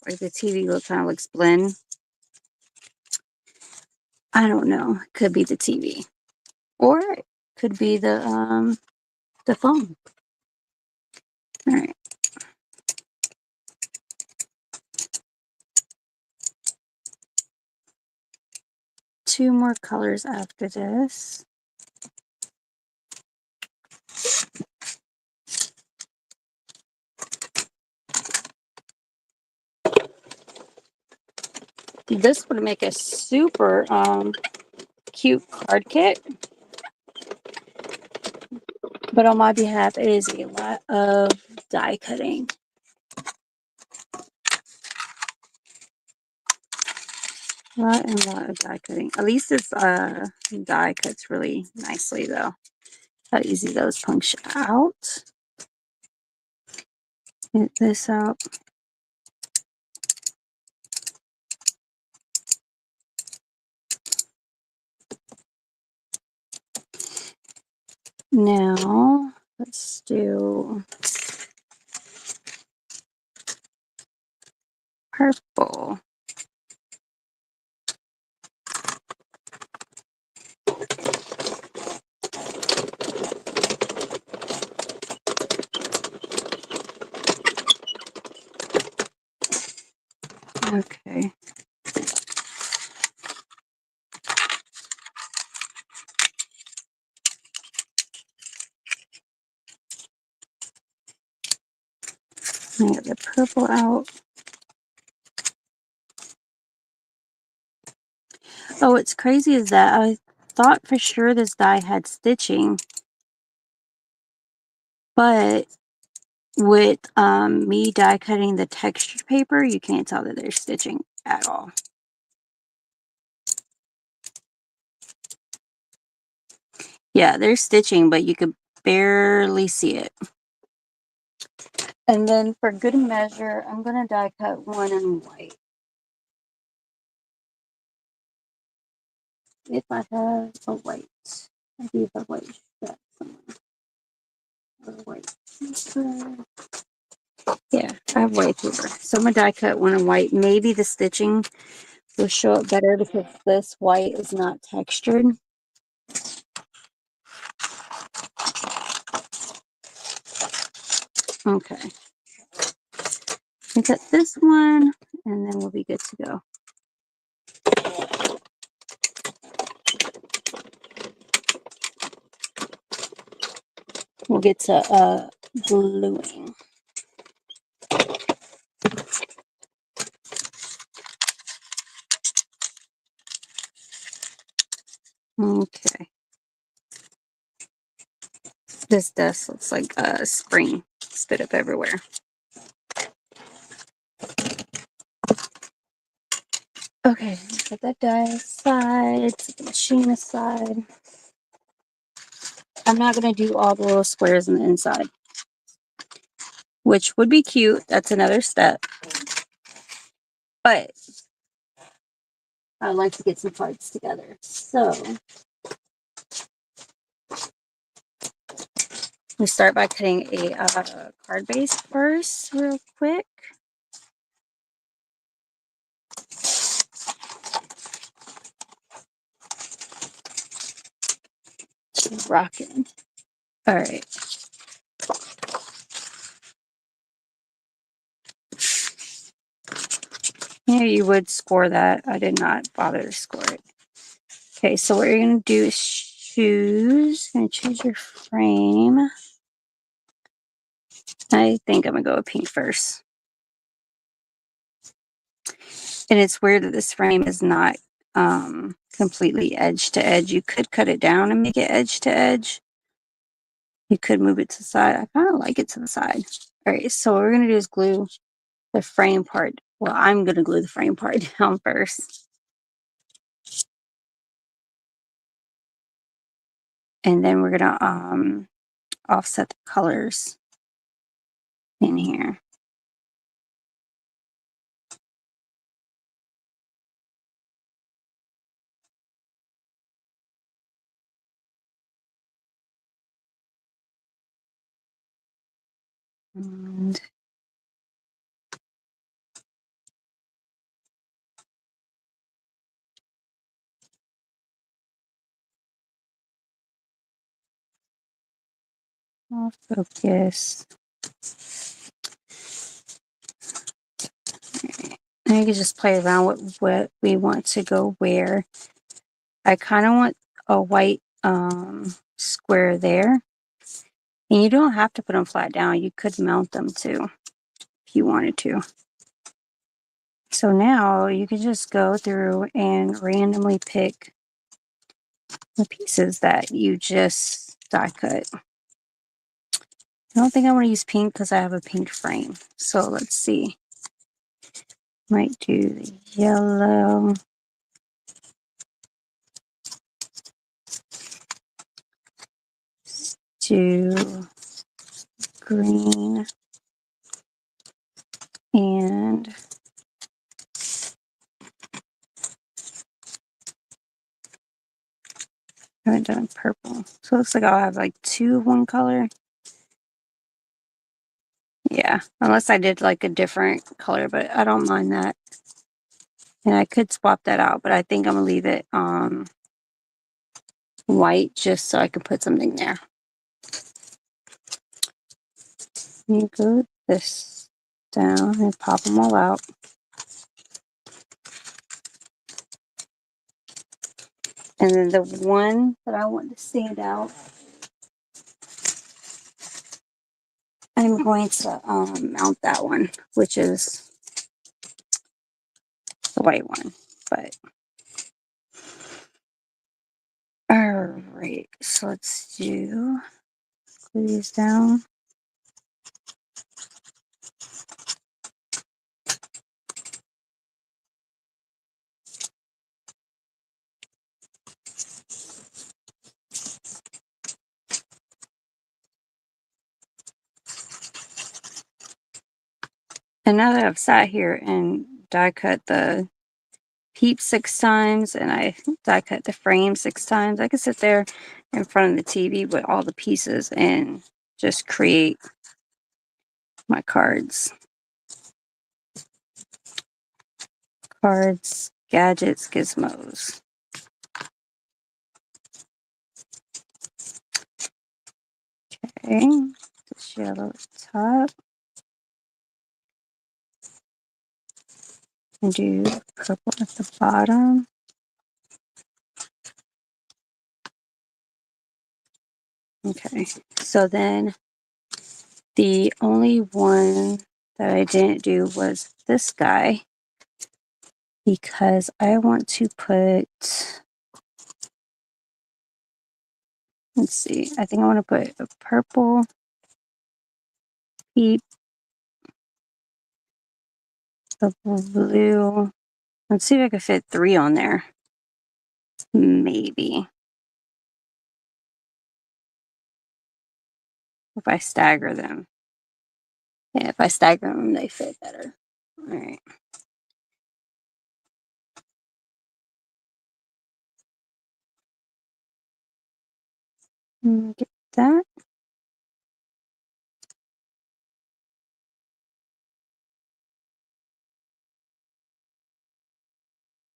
A: Like the TV kind of looks blend. I don't know. Could be the TV. Or it could be the phone. Alright. Two more colors after this. This would make a super cute card kit. But on my behalf, it is a lot of die cutting. A lot of die cutting. At least this die cuts really nicely though. How easy those punch out. Get this out. Now let's do purple. Okay. I get the purple out. Oh, what's crazy is that I thought for sure this die had stitching, but with me die cutting the textured paper, you can't tell that there's stitching at all. Yeah, there's stitching, but you could barely see it. And then for good measure, I'm going to die cut one in white. If I have a white. I do have a white strap somewhere. Or white. Yeah, I have white paper. So I'm going to die cut one in white. Maybe the stitching will show up better because this white is not textured. Okay. I cut this one, and then we'll be good to go. We'll get to gluing. Okay. This dust looks like a spring spit up everywhere. Okay, put that die aside, set the machine aside. I'm not going to do all the little squares on the inside, which would be cute. That's another step. But I like to get some parts together. So we start by cutting a card base first, real quick. Rocking. All right. Yeah, you would score that. I did not bother to score it. Okay, so what you're going to do is choose. You're going to choose your frame. I think I'm going to go with pink first. And it's weird that this frame is not completely edge to edge. You could cut it down and make it edge to edge. You could move it to the side. I kind of like it to the side. All right, so what we're going to do is glue the frame part. Well, I'm going to glue the frame part down first. And then we're going to offset the colors in here. And I'll focus. And you can just play around with what we want to go where. I kind of want a white square there. And you don't have to put them flat down. You could mount them too if you wanted to. So now you can just go through and randomly pick the pieces that you just die cut. I don't think I want to use pink because I have a pink frame. So let's see. Might do the yellow. Do green. And I haven't done purple. So it looks like I'll have like 2 of one color. Yeah, unless I did like a different color, but I don't mind that. And I could swap that out, but I think I'm gonna leave it white just so I can put something there. You glue this down and pop them all out. And then the one that I want to stand out, I'm going to mount that one, which is the white one. But all right, so let's glue these down. And now that I've sat here and die cut the peep 6 times and I die cut the frame 6 times, I can sit there in front of the TV with all the pieces and just create my cards. Cards, gadgets, gizmos. Okay, this yellow at the top. And do purple at the bottom. Okay, so then the only one that I didn't do was this guy because I want to put, let's see, I think I want to put a purple peep, a blue. Let's see if I can fit 3 on there. Maybe. If I stagger them. Yeah, if I stagger them, they fit better. All right. Get that.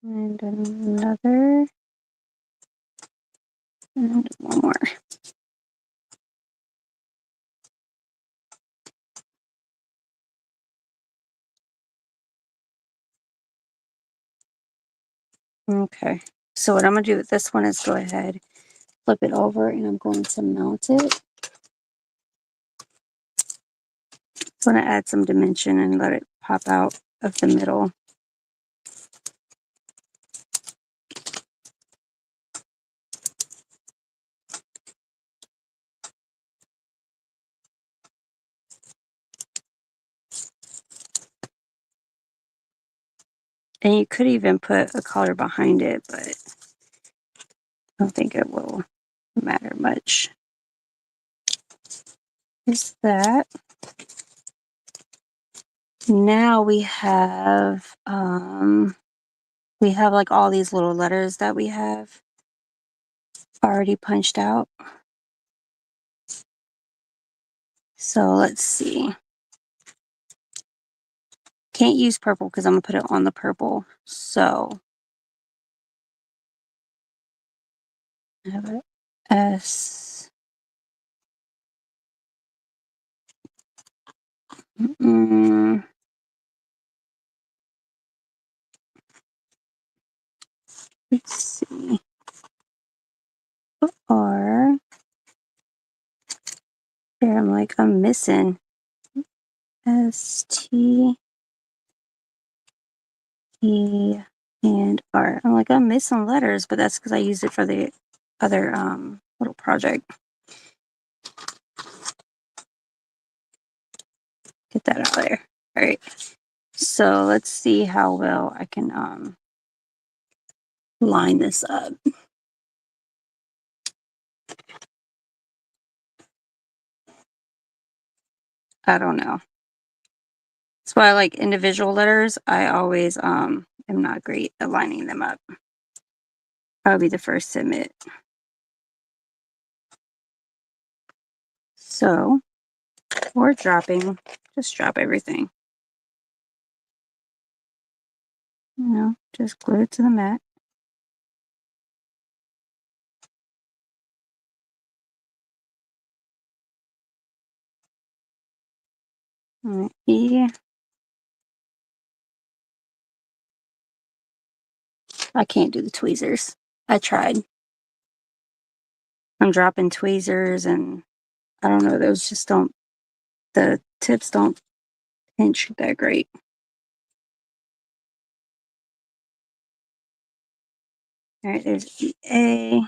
A: And another. And one more. Okay. So what I'm going to do with this one is go ahead, flip it over, and I'm going to mount it. I'm going to add some dimension and let it pop out of the middle. And you could even put a color behind it, but I don't think it will matter much. Is that. Now we have like all these little letters that we have already punched out. So let's see. Can't use purple because I'm gonna put it on the purple. So I have a S Let's see. Or here I'm like, I'm missing S-T-E and R. I'm like, I'm missing letters, but that's because I used it for the other little project. Get that out of there. All right. So let's see how well I can line this up. I don't know. That's why I like individual letters. I always am not great at lining them up. I'll be the first to admit. So we're dropping, just drop everything. You know, just glue it to the mat. All right, E. I can't do the tweezers. I tried. I'm dropping tweezers and I don't know, those just don't, the tips don't pinch that great. All right, there's EA.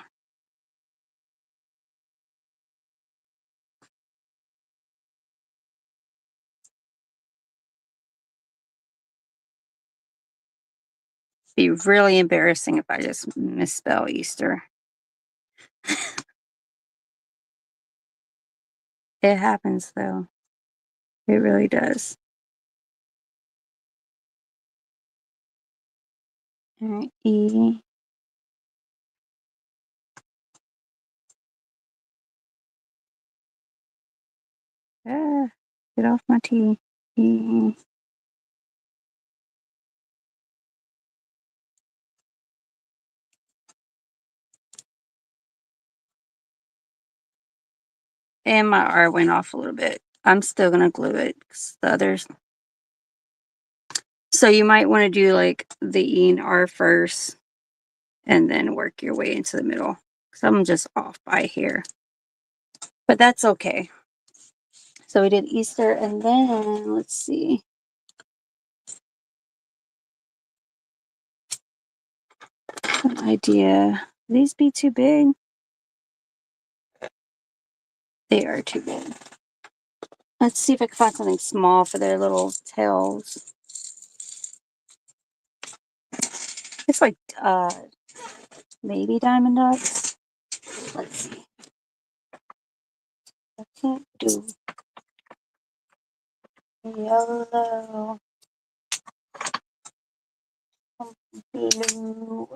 A: Be really embarrassing if I just misspell Easter. It happens though. It really does. All right, E. Ah, get off my T. E. And my R went off a little bit. I'm still gonna glue it because the others. So you might want to do like the E and R first and then work your way into the middle. Because I'm just off by here. But that's okay. So we did Easter and then let's see. An idea. Will these be too big? They are too big. Let's see if I can find something small for their little tails. It's like maybe diamond dots. Let's see. I can't do yellow, blue.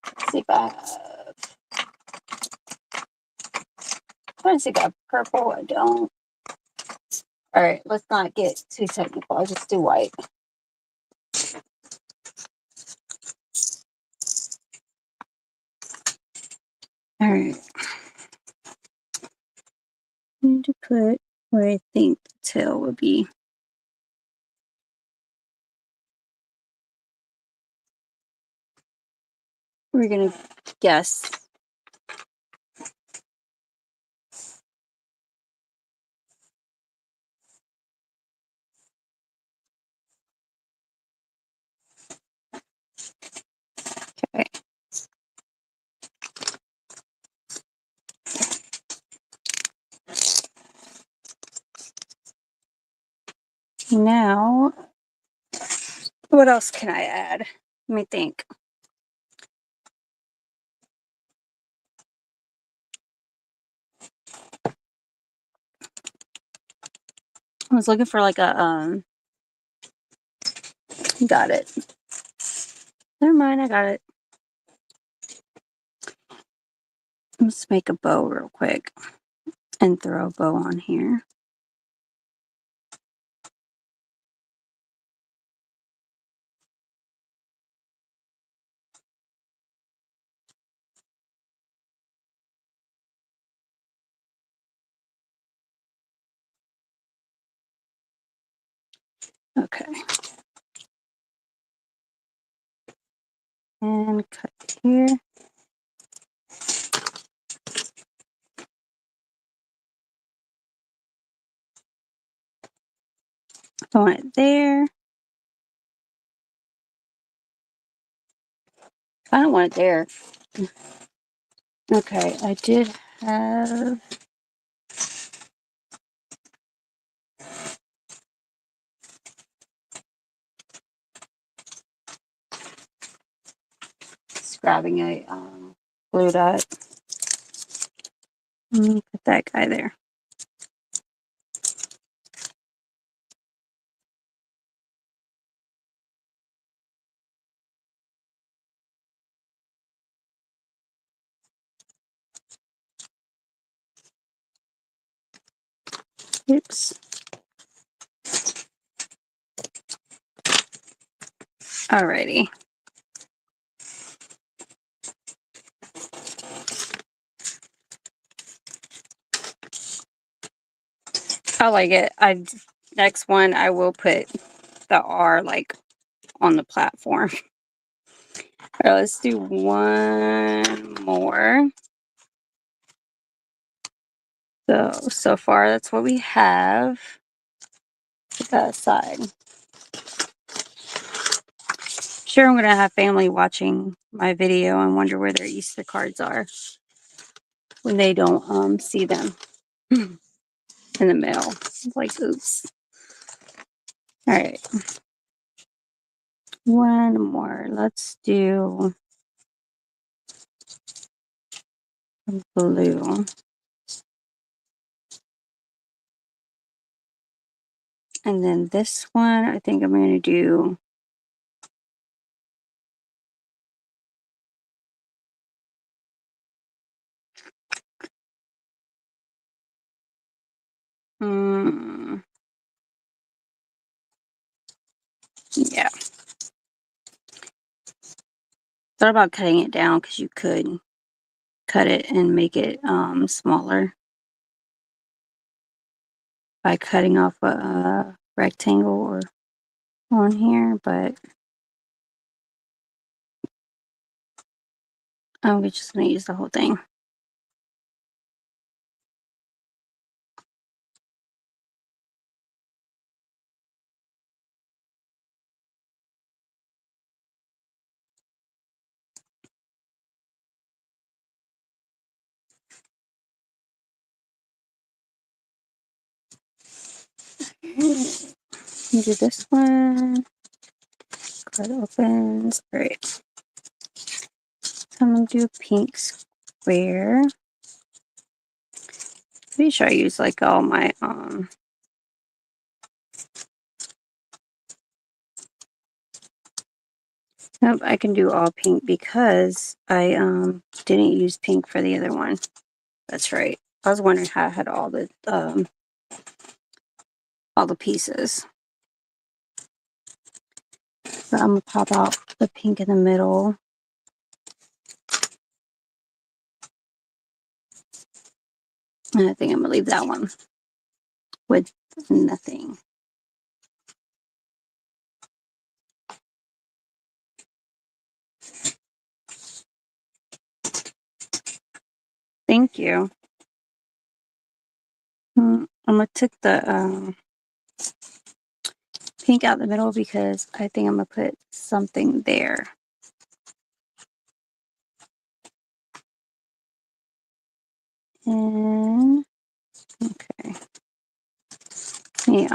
A: Let's see if I have. I'm trying to see if I have purple. I don't. All right, let's not get too technical. I'll just do white. All right. I need to put where I think the tail would be. We're gonna guess. Okay. Now, what else can I add? Let me think. I was looking for like a got it. Never mind, I got it. Let's make a bow real quick and throw a bow on here. Okay. And cut here. I want it there. I don't want it there. Okay, I did have... Just grabbing a glue dot. Put that guy there. Oops. Alrighty. I like it. Next one I will put the R like on the platform. All right, let's do one more. So far that's what we have. Put that aside. Sure, I'm gonna have family watching my video and wonder where their Easter cards are when they don't see them in the mail. It's like, oops. All right, one more. Let's do blue. And then this one, I think I'm going to do yeah. Thought about cutting it down because you could cut it and make it smaller by cutting off a rectangle or on here, but I'm just going to use the whole thing. Do this one. Card opens. All right. So I'm going to do pink square. Pretty sure I use like all my nope, I can do all pink because I didn't use pink for the other one. That's right. I was wondering how I had all the pieces. So I'm gonna pop out the pink in the middle. And I think I'm gonna leave that one with nothing. Thank you. I'm gonna take the pink out the middle because I think I'm gonna put something there. And okay. Let me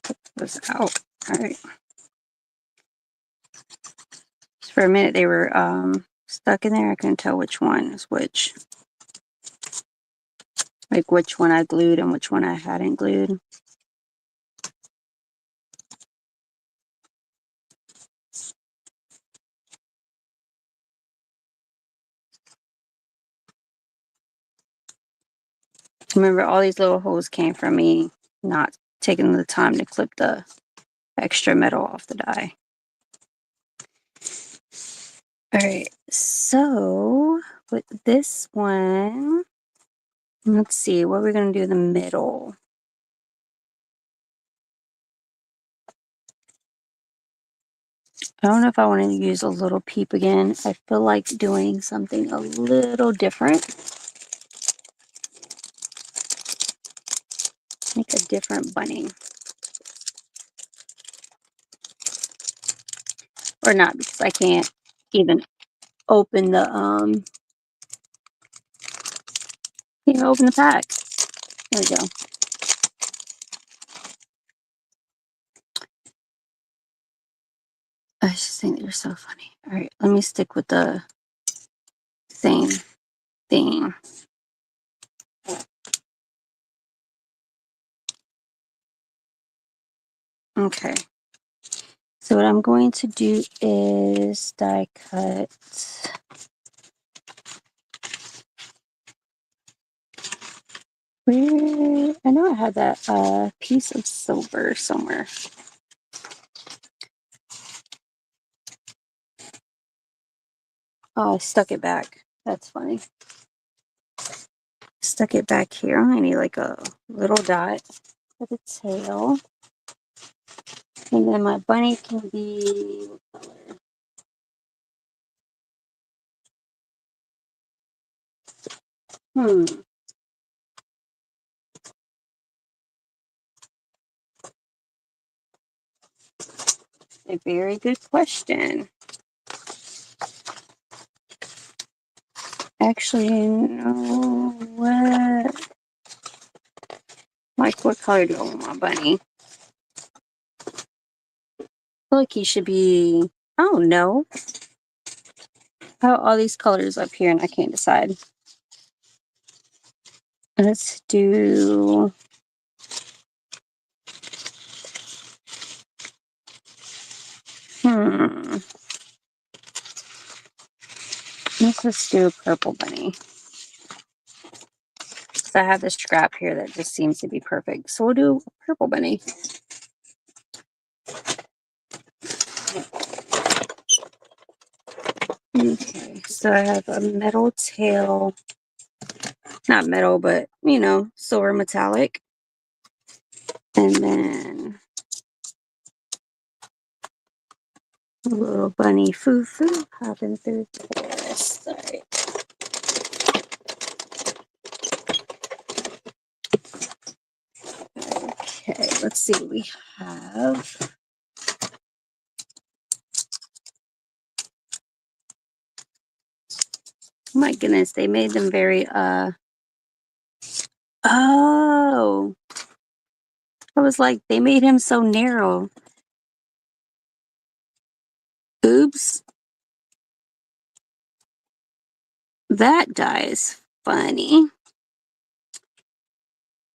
A: put this out. All right. Just for a minute they were stuck in there. I couldn't tell which one is which. Like which one I glued and which one I hadn't glued. Remember, all these little holes came from me not taking the time to clip the extra metal off the die. All right, so with this one, let's see, what we're going to do in the middle. I don't know if I want to use a little peep again. I feel like doing something a little different. Make a different bunny. Or not, because I can't even open the open the pack. There we go. I just think they're so funny. All right, let me stick with the same thing. Okay. So what I'm going to do is die cut. Where I know I had that piece of silver somewhere. Oh, I stuck it back. That's funny. Stuck it back here. I need like a little dot for the tail. And then my bunny can be what color? A very good question. Actually, you know what? Like, what color do I want my bunny? I feel like he should be, I don't know. How all these colors up here and I can't decide. Let's do let's just do a purple bunny. So I have this scrap here that just seems to be perfect. So we'll do a purple bunny. Okay, so I have a metal tail. Not metal, but silver metallic. And then a little bunny foo-foo hopping through the forest. All right. Okay, let's see what we have. Oh my goodness, they made them very oh. I was like, they made him so narrow. Oops. That die is funny.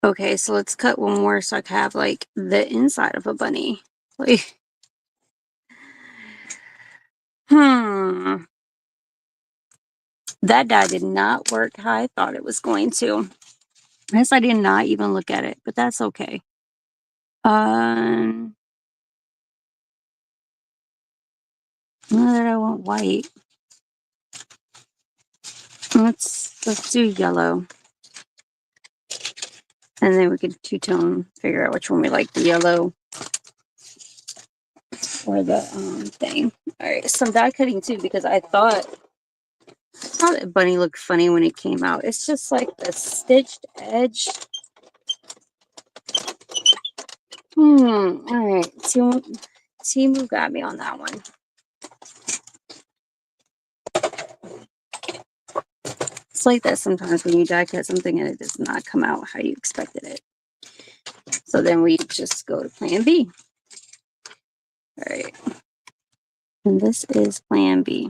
A: Okay, so let's cut one more so I can have like the inside of a bunny. Like, that die did not work how I thought it was going to. I guess I did not even look at it, but that's okay. Now that I want white, let's do yellow, and then we could two-tone figure out which one we like, the yellow or the thing. All right, so I'm die cutting too because I thought that bunny looked funny when it came out. It's just like the stitched edge. All right, Timu got me on that one. It's like that sometimes when you die cut something and it does not come out how you expected it. So then we just go to plan B. All right. And this is plan B.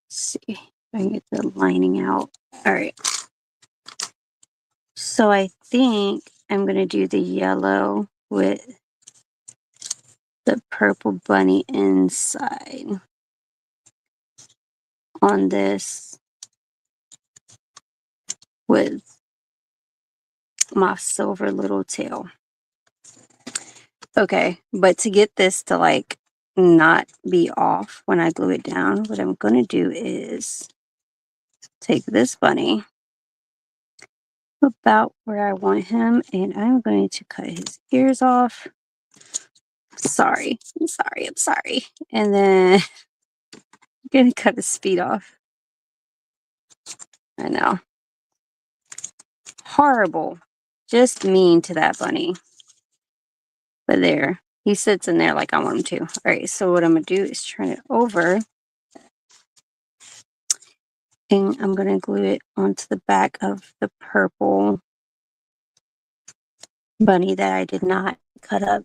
A: Let's see if I can get the lining out. All right. So I think I'm going to do the yellow with the purple bunny inside on this with my silver little tail. Okay, but to get this to like not be off when I glue it down, what I'm going to do is take this bunny about where I want him, and I'm going to cut his ears off. Sorry, I'm sorry, I'm sorry. And then I'm gonna cut his feet off. I know. Horrible. Just mean to that bunny. But there, he sits in there like I want him to. All right, so what I'm gonna do is turn it over, and I'm gonna glue it onto the back of the purple bunny that I did not cut up.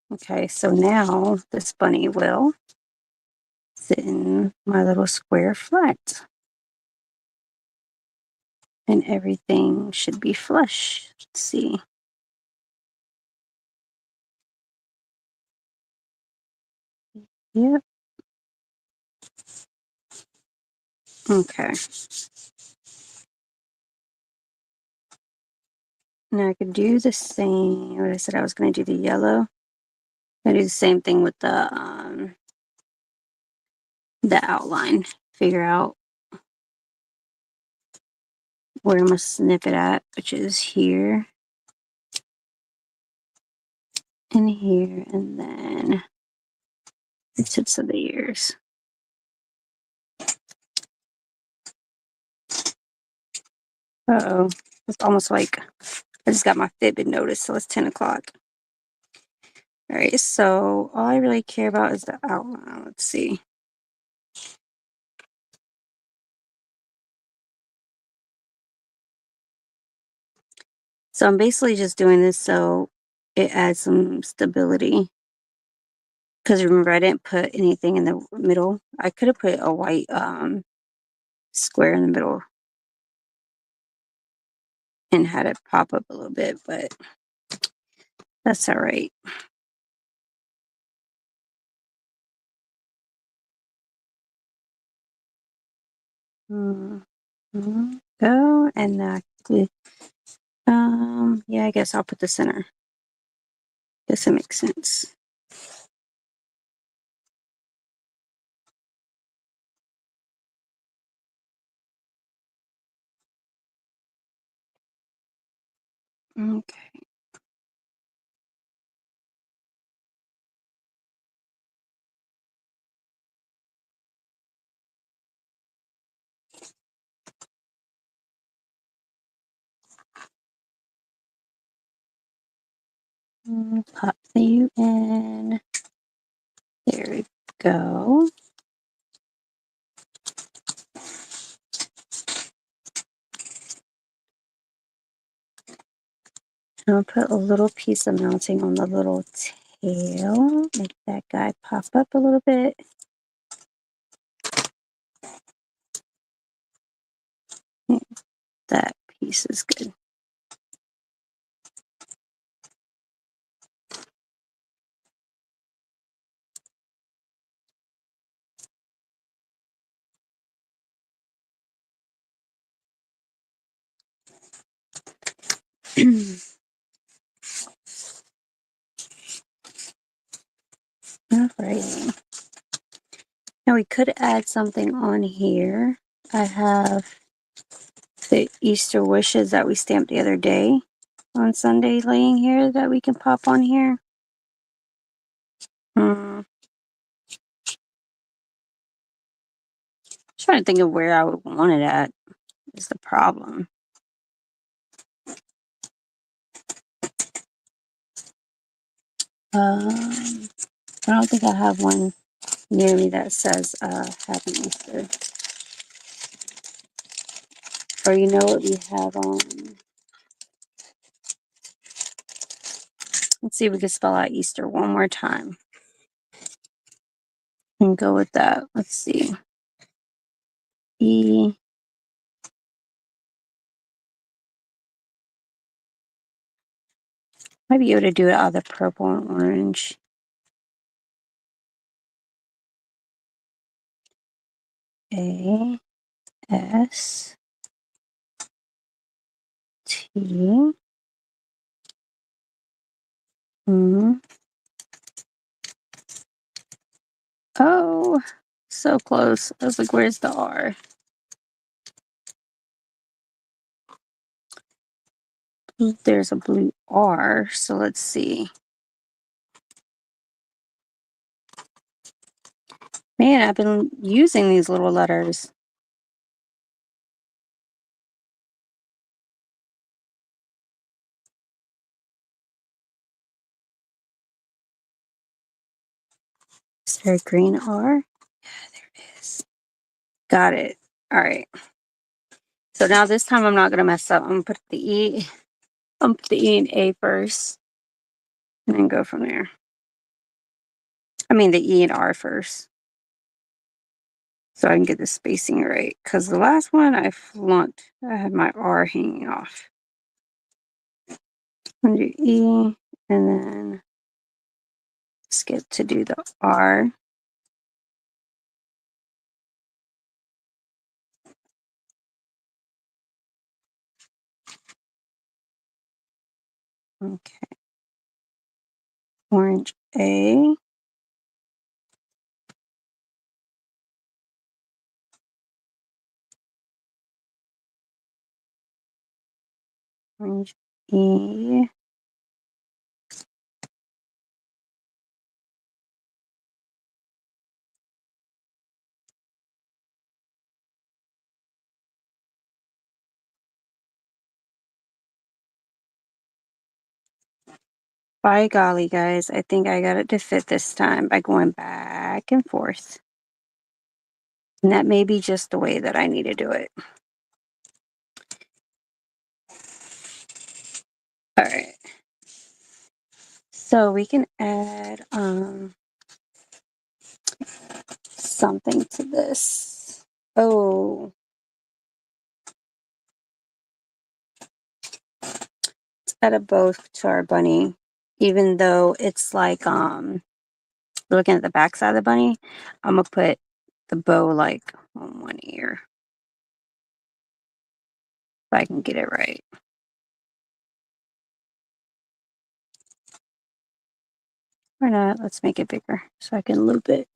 A: Okay, so now this bunny will sit in my little square flat. And everything should be flush. Let's see. Yep. Okay. Now I could do the same. What I said I was going to do the yellow. I do the same thing with the outline. Figure out where I'm gonna snip it at, which is here and here, and then the tips of the ears. Uh-oh. It's almost like I just got my Fitbit notice, so it's 10 o'clock. All right, so all I really care about is the outline. Let's see. So I'm basically just doing this so it adds some stability. Because remember, I didn't put anything in the middle. I could have put a white square in the middle and had it pop up a little bit, but that's all right. Go and yeah, I guess I'll put the center. Guess it makes sense. Okay. Pop you in. There we go. I'll put a little piece of mounting on the little tail. Make that guy pop up a little bit. That piece is good. Alrighty. Now we could add something on here. I have the Easter wishes that we stamped the other day on Sunday laying here that we can pop on here. Trying to think of where I would want it at is the problem. I don't think I have one near me that says Happy Easter. Or you know what we have on? Let's see if we can spell out Easter one more time. And go with that. Let's see. E. Might be able to do it out of the purple and orange. A. S. T. Oh, so close. I was like, where's the R? There's a blue R, so let's see. Man, I've been using these little letters. Is there a green R? Yeah, there it is. Got it. All right. So now this time I'm not going to mess up. I'm going to put the E. I'm going to put the E and A first. And then go from there. I mean the E and R first. So I can get the spacing right. Because the last one I flunked. I had my R hanging off. Under E. And then skip to do the R. Okay. Orange A. Orange E. By golly, guys, I think I got it to fit this time by going back and forth. And that may be just the way that I need to do it. All right. So we can add something to this. Oh, let's add a bow to our bunny. Even though it's like looking at the back side of the bunny, I'm gonna put the bow like on one ear. If I can get it right. Why not? Let's make it bigger so I can loop it.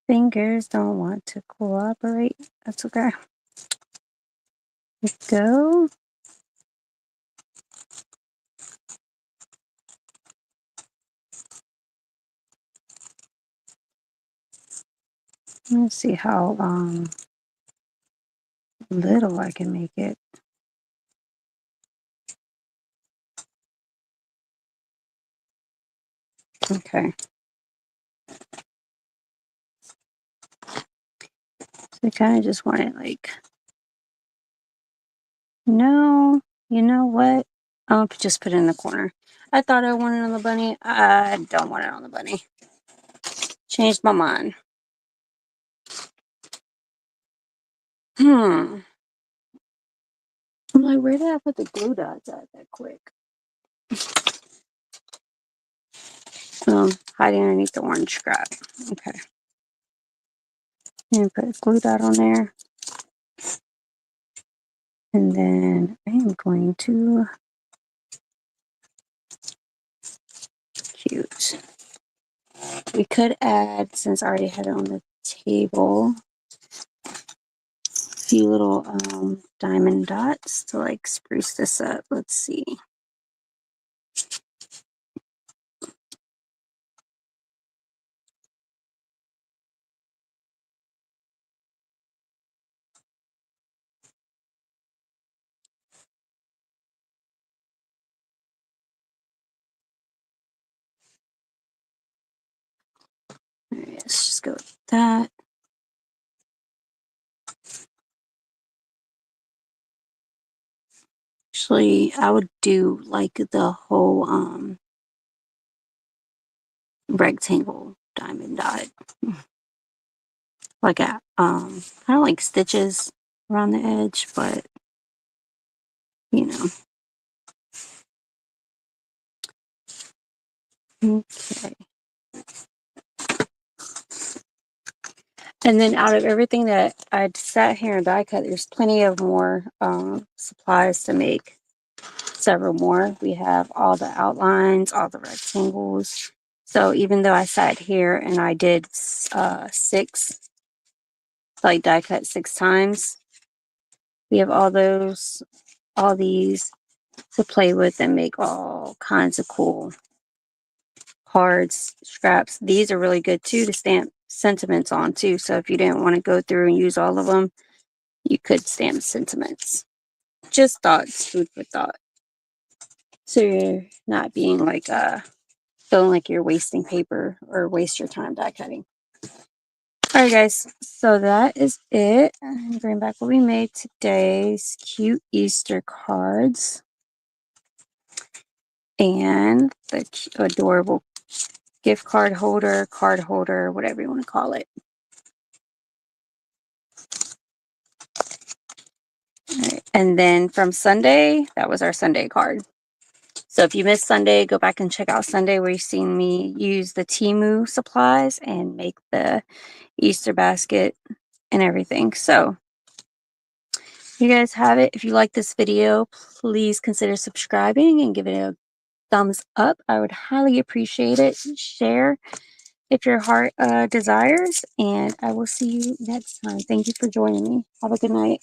A: Fingers don't want to cooperate. That's okay. Let's go. Let's see how little I can make it. Okay. So I kind of just want it like, no, you know what? I'll just put it in the corner. I thought I wanted it on the bunny. I don't want it on the bunny. Changed my mind. I'm like, where did I put the glue dots at that quick? Hiding underneath the orange scrap. Okay. And put a glue dot on there. And then I am going to cute. We could add, since I already had it on the table, a few little diamond dots to like spruce this up. Let's see. All right, let's just go with that. Actually, I would do like the whole rectangle diamond dot. Like a kind of like stitches around the edge, but you know. Okay. And then out of everything that I'd sat here and die cut, there's plenty of more supplies to make several more. We have all the outlines, all the rectangles. So even though I sat here and I did 6, like die cut 6 times, we have all these to play with and make all kinds of cool cards, scraps. These are really good too to stamp sentiments on too. So if you didn't want to go through and use all of them, you could stamp sentiments. Just thoughts, food for thought. So you're not being like feeling like you're wasting paper or waste your time die cutting. Alright guys, so that is it. I'm bringing back what we made today's cute Easter cards. And the adorable gift card holder, whatever you want to call it. Right. And then from Sunday, that was our Sunday card. So if you missed Sunday, go back and check out Sunday where you've seen me use the Temu supplies and make the Easter basket and everything. So you guys have it. If you like this video, please consider subscribing and give it a thumbs up. I would highly appreciate it. Share if your heart desires, and I will see you next time. Thank you for joining me. Have a good night.